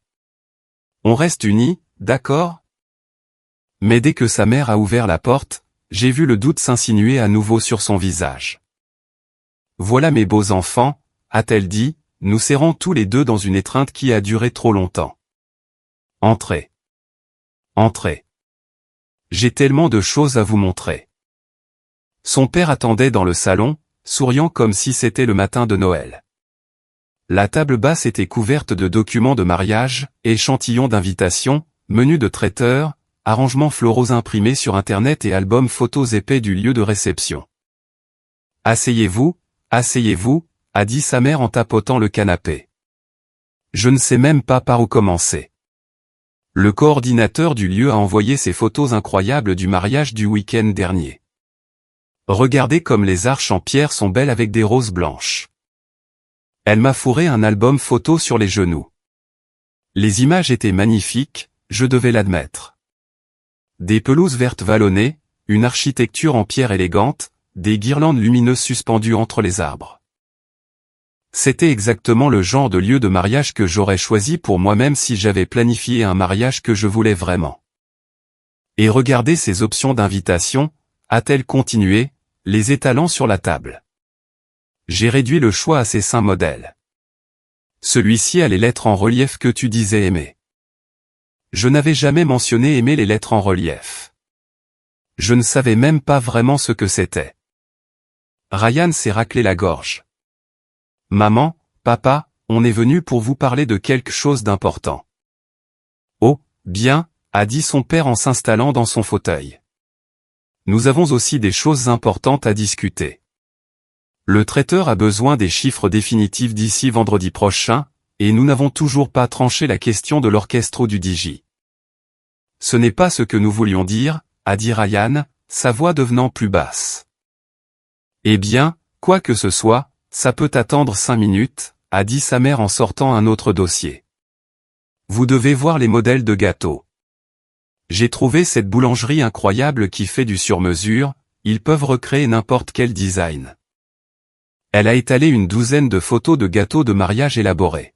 On reste unis, d'accord? Mais dès que sa mère a ouvert la porte, j'ai vu le doute s'insinuer à nouveau sur son visage. Voilà mes beaux enfants, a-t-elle dit, nous serrons tous les deux dans une étreinte qui a duré trop longtemps. Entrez. Entrez. J'ai tellement de choses à vous montrer. Son père attendait dans le salon, souriant comme si c'était le matin de Noël. La table basse était couverte de documents de mariage, échantillons d'invitation, menus de traiteur, arrangements floraux imprimés sur Internet et albums photos épais du lieu de réception. Asseyez-vous, a dit sa mère en tapotant le canapé. Je ne sais même pas par où commencer. Le coordinateur du lieu a envoyé ces photos incroyables du mariage du week-end dernier. Regardez comme les arches en pierre sont belles avec des roses blanches. Elle m'a fourré un album photo sur les genoux. Les images étaient magnifiques, je devais l'admettre. Des pelouses vertes vallonnées, une architecture en pierre élégante, des guirlandes lumineuses suspendues entre les arbres. C'était exactement le genre de lieu de mariage que j'aurais choisi pour moi-même si j'avais planifié un mariage que je voulais vraiment. Et regardez ces options d'invitation, a-t-elle continué, les étalant sur la table. J'ai réduit le choix à ces 5 modèles. Celui-ci a les lettres en relief que tu disais aimer. Je n'avais jamais mentionné aimer les lettres en relief. Je ne savais même pas vraiment ce que c'était. Ryan s'est raclé la gorge. Maman, papa, on est venu pour vous parler de quelque chose d'important. Oh, bien, a dit son père en s'installant dans son fauteuil. Nous avons aussi des choses importantes à discuter. Le traiteur a besoin des chiffres définitifs d'ici vendredi prochain, et nous n'avons toujours pas tranché la question de l'orchestre ou du DJ. Ce n'est pas ce que nous voulions dire, a dit Ryan, sa voix devenant plus basse. Eh bien, quoi que ce soit, ça peut attendre 5 minutes, a dit sa mère en sortant un autre dossier. Vous devez voir les modèles de gâteaux. J'ai trouvé cette boulangerie incroyable qui fait du sur-mesure, ils peuvent recréer n'importe quel design. Elle a étalé une douzaine de photos de gâteaux de mariage élaborés.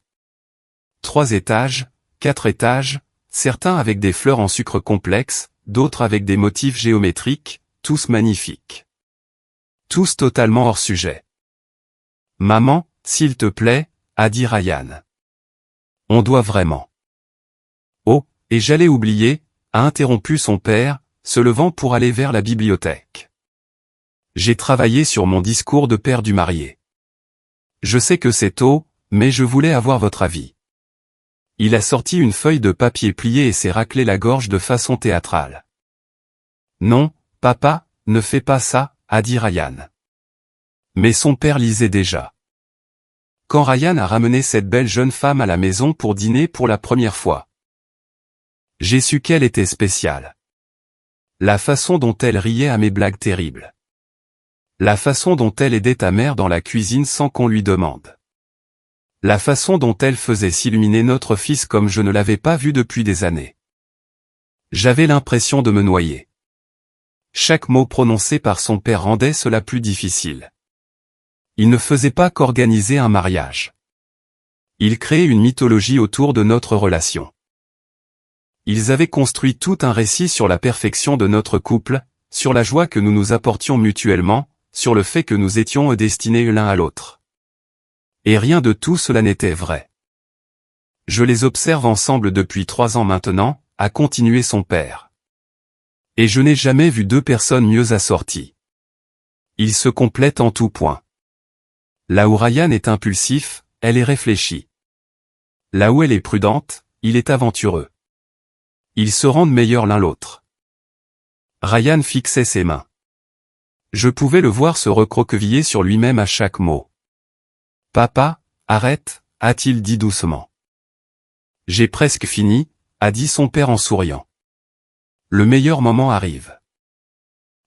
3 étages, 4 étages, certains avec des fleurs en sucre complexe, d'autres avec des motifs géométriques, tous magnifiques. Tous totalement hors sujet. Maman, s'il te plaît, a dit Ryan. On doit vraiment. Oh, et j'allais oublier, a interrompu son père, se levant pour aller vers la bibliothèque. J'ai travaillé sur mon discours de père du marié. Je sais que c'est tôt, mais je voulais avoir votre avis. Il a sorti une feuille de papier pliée et s'est raclé la gorge de façon théâtrale. Non, papa, ne fais pas ça, a dit Ryan. Mais son père lisait déjà. Quand Ryan a ramené cette belle jeune femme à la maison pour dîner pour la première fois, j'ai su qu'elle était spéciale. La façon dont elle riait à mes blagues terribles. La façon dont elle aidait ta mère dans la cuisine sans qu'on lui demande. La façon dont elle faisait s'illuminer notre fils comme je ne l'avais pas vu depuis des années. J'avais l'impression de me noyer. Chaque mot prononcé par son père rendait cela plus difficile. Il ne faisait pas qu'organiser un mariage. Il créait une mythologie autour de notre relation. Ils avaient construit tout un récit sur la perfection de notre couple, sur la joie que nous nous apportions mutuellement, sur le fait que nous étions destinés l'un à l'autre. Et rien de tout cela n'était vrai. Je les observe ensemble depuis 3 ans maintenant, a continué son père. Et je n'ai jamais vu 2 personnes mieux assorties. Ils se complètent en tout point. Là où Ryan est impulsif, elle est réfléchie. Là où elle est prudente, il est aventureux. Ils se rendent meilleurs l'un l'autre. Ryan fixait ses mains. Je pouvais le voir se recroqueviller sur lui-même à chaque mot. Papa, arrête, a-t-il dit doucement. J'ai presque fini, a dit son père en souriant. Le meilleur moment arrive.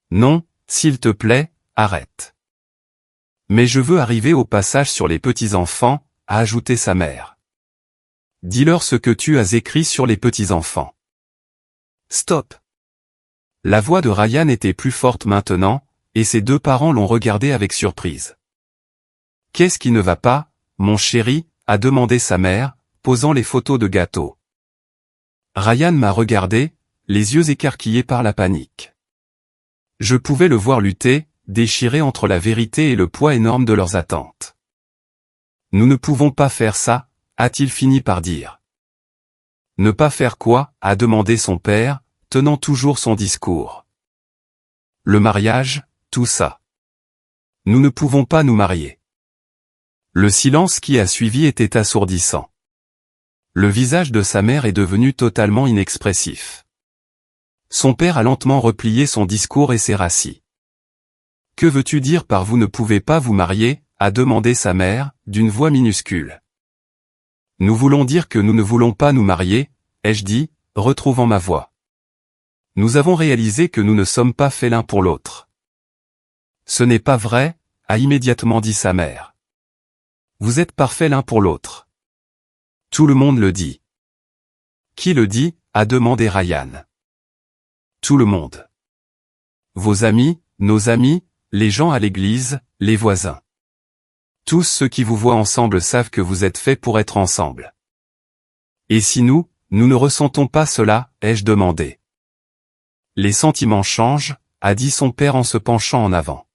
Non, s'il te plaît, arrête. Mais je veux arriver au passage sur les petits-enfants, a ajouté sa mère. Dis-leur ce que tu as écrit sur les petits-enfants. Stop. La voix de Ryan était plus forte maintenant, et ses 2 parents l'ont regardé avec surprise. Qu'est-ce qui ne va pas, mon chéri, a demandé sa mère, posant les photos de gâteau. Ryan m'a regardé, les yeux écarquillés par la panique. Je pouvais le voir lutter, déchiré entre la vérité et le poids énorme de leurs attentes. Nous ne pouvons pas faire ça, a-t-il fini par dire. Ne pas faire quoi, a demandé son père, tenant toujours son discours. Le mariage, tout ça. Nous ne pouvons pas nous marier. Le silence qui a suivi était assourdissant. Le visage de sa mère est devenu totalement inexpressif. Son père a lentement replié son discours et s'est rassis. Que veux-tu dire par vous ne pouvez pas vous marier, a demandé sa mère, d'une voix minuscule. Nous voulons dire que nous ne voulons pas nous marier, ai-je dit, retrouvant ma voix. Nous avons réalisé que nous ne sommes pas faits l'un pour l'autre. Ce n'est pas vrai, a immédiatement dit sa mère. Vous êtes parfaits l'un pour l'autre. Tout le monde le dit. Qui le dit, a demandé Ryan. Tout le monde. Vos amis, nos amis, les gens à l'église, les voisins. Tous ceux qui vous voient ensemble savent que vous êtes faits pour être ensemble. Et si nous ne ressentons pas cela, ai-je demandé. Les sentiments changent, a dit son père en se penchant en avant.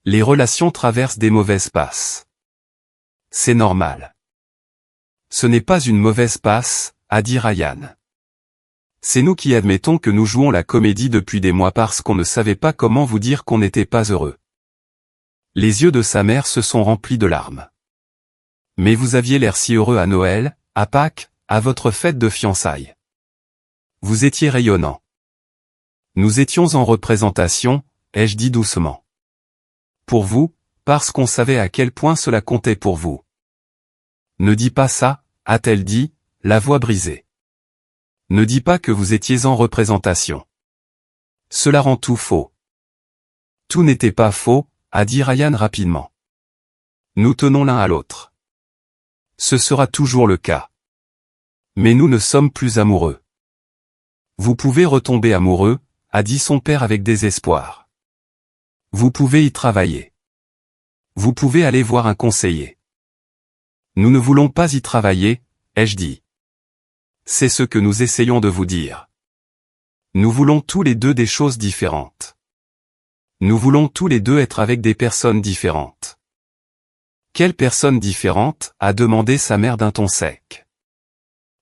Les relations traversent des mauvaises passes. C'est normal. Ce n'est pas une mauvaise passe, a dit Ryan. C'est nous qui admettons que nous jouons la comédie depuis des mois parce qu'on ne savait pas comment vous dire qu'on n'était pas heureux. Les yeux de sa mère se sont remplis de larmes. Mais vous aviez l'air si heureux à Noël, à Pâques, à votre fête de fiançailles. Vous étiez rayonnant. Nous étions en représentation, ai-je dit doucement. Pour vous, parce qu'on savait à quel point cela comptait pour vous. Ne dis pas ça, a-t-elle dit, la voix brisée. Ne dis pas que vous étiez en représentation. Cela rend tout faux. Tout n'était pas faux, a dit Ryan rapidement. Nous tenons l'un à l'autre. Ce sera toujours le cas. Mais nous ne sommes plus amoureux. Vous pouvez retomber amoureux, a dit son père avec désespoir. Vous pouvez y travailler. Vous pouvez aller voir un conseiller. Nous ne voulons pas y travailler, ai-je dit. C'est ce que nous essayons de vous dire. Nous voulons tous les deux des choses différentes. Nous voulons tous les deux être avec des personnes différentes. Quelle personne différente, a demandé sa mère d'un ton sec.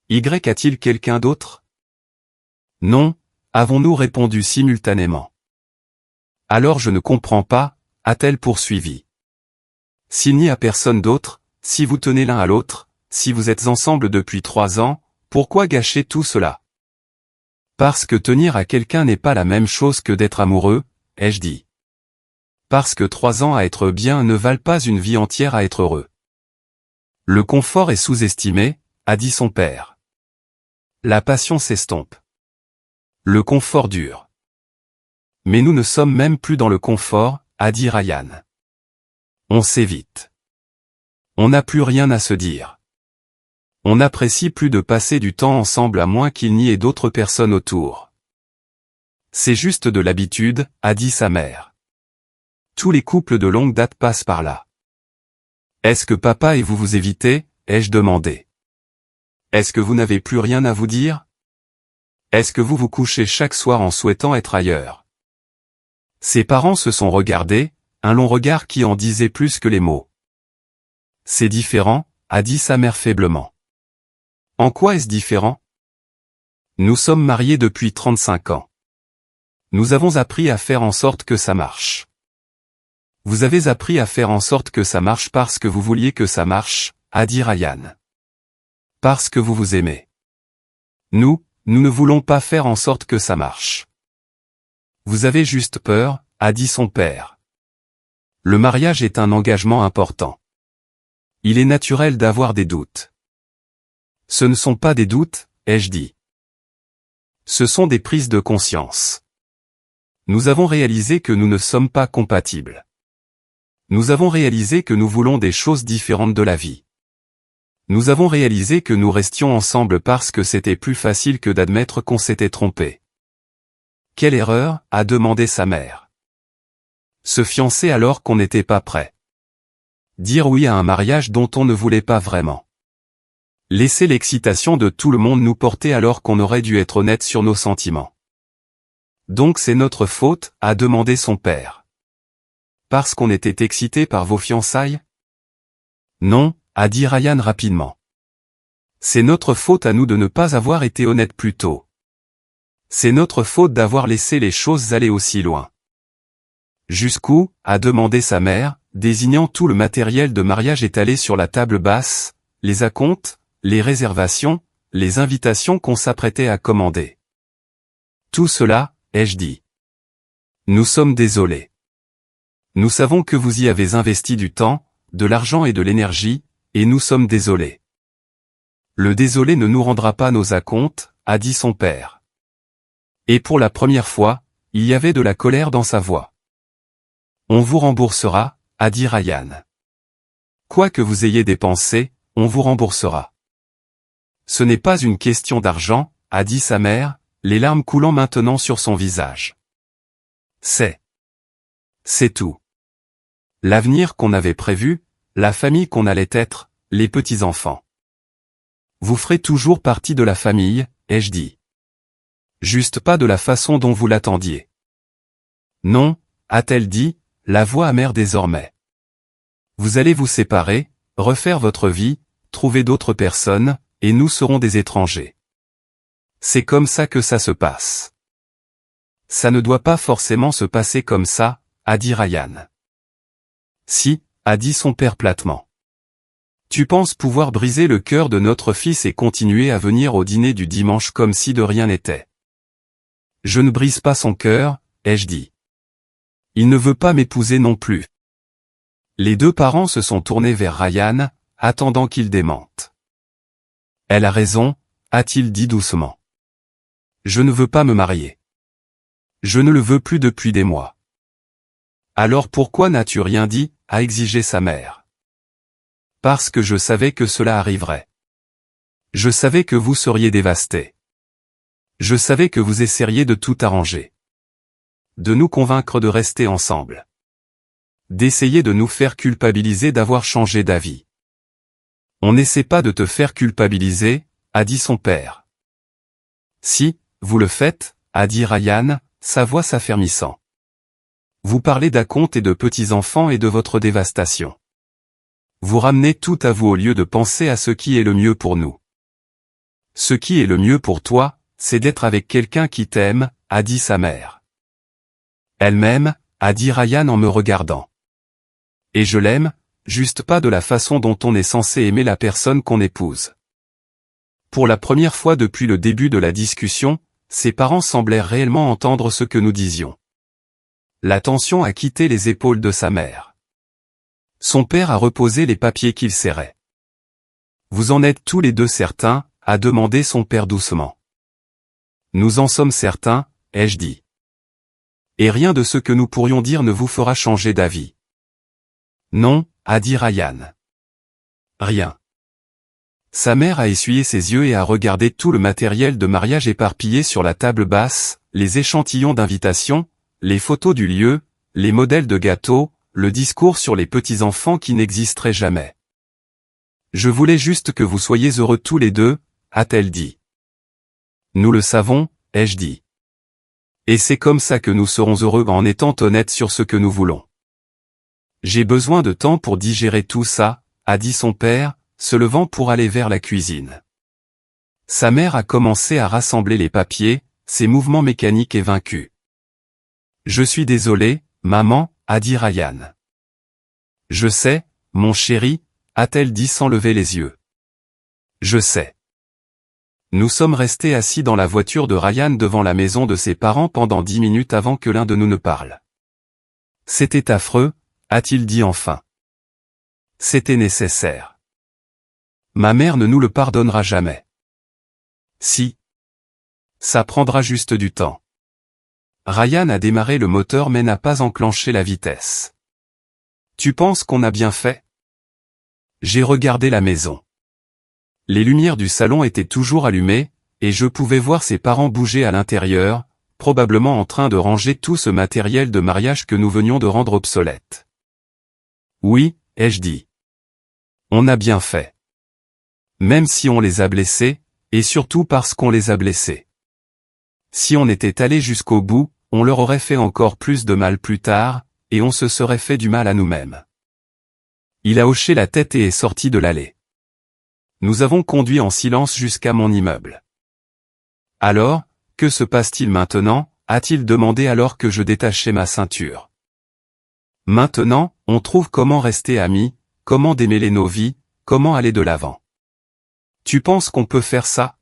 Y a-t-il quelqu'un d'autre? Non, avons-nous répondu simultanément. Alors je ne comprends pas, a-t-elle poursuivi. S'il n'y a personne d'autre, si vous tenez l'un à l'autre, si vous êtes ensemble depuis 3 ans, pourquoi gâcher tout cela? Parce que tenir à quelqu'un n'est pas la même chose que d'être amoureux, ai-je dit. Parce que 3 ans à être bien ne valent pas une vie entière à être heureux. Le confort est sous-estimé, a dit son père. La passion s'estompe. Le confort dure. Mais nous ne sommes même plus dans le confort, a dit Ryan. On s'évite. On n'a plus rien à se dire. On n'apprécie plus de passer du temps ensemble à moins qu'il n'y ait d'autres personnes autour. C'est juste de l'habitude, a dit sa mère. Tous les couples de longue date passent par là. Est-ce que papa et vous vous évitez, ai-je demandé. Est-ce que vous n'avez plus rien à vous dire? Est-ce que vous vous couchez chaque soir en souhaitant être ailleurs? Ses parents se sont regardés, un long regard qui en disait plus que les mots. C'est différent, a dit sa mère faiblement. En quoi est-ce différent? Nous sommes mariés depuis 35 ans. Nous avons appris à faire en sorte que ça marche. Vous avez appris à faire en sorte que ça marche parce que vous vouliez que ça marche, a dit Ryan. Parce que vous vous aimez. Nous ne voulons pas faire en sorte que ça marche. Vous avez juste peur, a dit son père. Le mariage est un engagement important. Il est naturel d'avoir des doutes. Ce ne sont pas des doutes, ai-je dit. Ce sont des prises de conscience. Nous avons réalisé que nous ne sommes pas compatibles. Nous avons réalisé que nous voulons des choses différentes de la vie. Nous avons réalisé que nous restions ensemble parce que c'était plus facile que d'admettre qu'on s'était trompé. Quelle erreur, a demandé sa mère. Se fiancer alors qu'on n'était pas prêt. Dire oui à un mariage dont on ne voulait pas vraiment. Laisser l'excitation de tout le monde nous porter alors qu'on aurait dû être honnête sur nos sentiments. Donc c'est notre faute, a demandé son père. Parce qu'on était excité par vos fiançailles? Non, a dit Ryan rapidement. C'est notre faute à nous de ne pas avoir été honnêtes plus tôt. C'est notre faute d'avoir laissé les choses aller aussi loin. Jusqu'où, a demandé sa mère, désignant tout le matériel de mariage étalé sur la table basse, les acomptes, les réservations, les invitations qu'on s'apprêtait à commander. Tout cela, ai-je dit. Nous sommes désolés. Nous savons que vous y avez investi du temps, de l'argent et de l'énergie, et nous sommes désolés. Le désolé ne nous rendra pas nos acomptes, a dit son père. Et pour la première fois, il y avait de la colère dans sa voix. On vous remboursera, a dit Ryan. Quoi que vous ayez dépensé, on vous remboursera. Ce n'est pas une question d'argent, a dit sa mère, les larmes coulant maintenant sur son visage. C'est tout. L'avenir qu'on avait prévu, la famille qu'on allait être, les petits-enfants. Vous ferez toujours partie de la famille, ai-je dit. Juste pas de la façon dont vous l'attendiez. Non, a-t-elle dit, la voix amère désormais. Vous allez vous séparer, refaire votre vie, trouver d'autres personnes, et nous serons des étrangers. C'est comme ça que ça se passe. Ça ne doit pas forcément se passer comme ça, a dit Ryan. Si, a dit son père platement. Tu penses pouvoir briser le cœur de notre fils et continuer à venir au dîner du dimanche comme si de rien n'était. Je ne brise pas son cœur, ai-je dit. Il ne veut pas m'épouser non plus. Les deux parents se sont tournés vers Ryan, attendant qu'il démente. Elle a raison, a-t-il dit doucement. Je ne veux pas me marier. Je ne le veux plus depuis des mois. Alors pourquoi n'as-tu rien dit, a exigé sa mère. Parce que je savais que cela arriverait. Je savais que vous seriez dévastés. Je savais que vous essaieriez de tout arranger. De nous convaincre de rester ensemble. D'essayer de nous faire culpabiliser d'avoir changé d'avis. On n'essaie pas de te faire culpabiliser, a dit son père. Si, vous le faites, a dit Ryan, sa voix s'affermissant. Vous parlez d'acompte et de petits-enfants et de votre dévastation. Vous ramenez tout à vous au lieu de penser à ce qui est le mieux pour nous. Ce qui est le mieux pour toi, c'est d'être avec quelqu'un qui t'aime, a dit sa mère. Elle m'aime, a dit Ryan en me regardant. Et je l'aime, juste pas de la façon dont on est censé aimer la personne qu'on épouse. Pour la première fois depuis le début de la discussion, ses parents semblèrent réellement entendre ce que nous disions. La tension a quitté les épaules de sa mère. Son père a reposé les papiers qu'il serrait. « Vous en êtes tous les deux certains ?» a demandé son père doucement. « Nous en sommes certains » ai-je dit. « Et rien de ce que nous pourrions dire ne vous fera changer d'avis. »« Non » a dit Ryan. « Rien. » Sa mère a essuyé ses yeux et a regardé tout le matériel de mariage éparpillé sur la table basse, les échantillons d'invitation, les photos du lieu, les modèles de gâteaux, le discours sur les petits-enfants qui n'existeraient jamais. « Je voulais juste que vous soyez heureux tous les deux » a-t-elle dit. « Nous le savons » ai-je dit. « Et c'est comme ça que nous serons heureux en étant honnêtes sur ce que nous voulons. »« J'ai besoin de temps pour digérer tout ça » a dit son père, se levant pour aller vers la cuisine. Sa mère a commencé à rassembler les papiers, ses mouvements mécaniques et vaincus. « Je suis désolé, maman » a dit Ryan. « Je sais, mon chéri » a-t-elle dit sans lever les yeux. « Je sais. » Nous sommes restés assis dans la voiture de Ryan devant la maison de ses parents pendant 10 minutes avant que l'un de nous ne parle. « C'était affreux » a-t-il dit enfin. « C'était nécessaire. Ma mère ne nous le pardonnera jamais. »« Si. Ça prendra juste du temps. » Ryan a démarré le moteur mais n'a pas enclenché la vitesse. « Tu penses qu'on a bien fait ?» J'ai regardé la maison. Les lumières du salon étaient toujours allumées, et je pouvais voir ses parents bouger à l'intérieur, probablement en train de ranger tout ce matériel de mariage que nous venions de rendre obsolète. « Oui » ai-je dit. « On a bien fait. Même si on les a blessés, et surtout parce qu'on les a blessés. Si on était allé jusqu'au bout, on leur aurait fait encore plus de mal plus tard, et on se serait fait du mal à nous-mêmes. » Il a hoché la tête et est sorti de l'allée. Nous avons conduit en silence jusqu'à mon immeuble. « Alors, que se passe-t-il maintenant » a-t-il demandé alors que je détachais ma ceinture. « Maintenant, on trouve comment rester amis, comment démêler nos vies, comment aller de l'avant. Tu penses qu'on peut faire ça ?»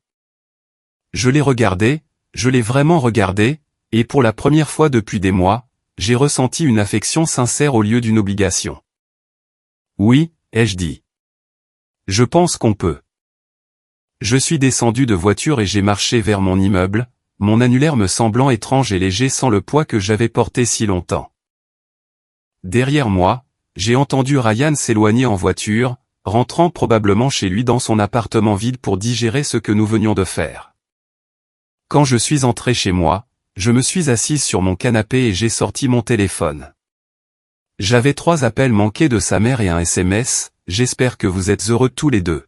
Je l'ai regardé, je l'ai vraiment regardé, et pour la première fois depuis des mois, j'ai ressenti une affection sincère au lieu d'une obligation. « Oui » ai-je dit. « Je pense qu'on peut. » Je suis descendu de voiture et j'ai marché vers mon immeuble, mon annulaire me semblant étrange et léger sans le poids que j'avais porté si longtemps. Derrière moi, j'ai entendu Ryan s'éloigner en voiture, rentrant probablement chez lui dans son appartement vide pour digérer ce que nous venions de faire. Quand je suis entré chez moi, je me suis assise sur mon canapé et j'ai sorti mon téléphone. J'avais 3 appels manqués de sa mère et un SMS, « J'espère que vous êtes heureux tous les deux. »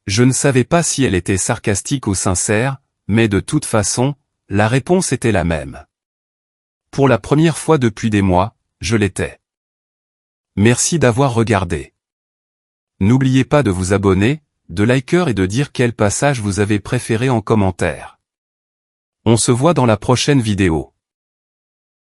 Je ne savais pas si elle était sarcastique ou sincère, mais de toute façon, la réponse était la même. Pour la première fois depuis des mois, je l'étais. Merci d'avoir regardé. N'oubliez pas de vous abonner, de liker et de dire quel passage vous avez préféré en commentaire. On se voit dans la prochaine vidéo.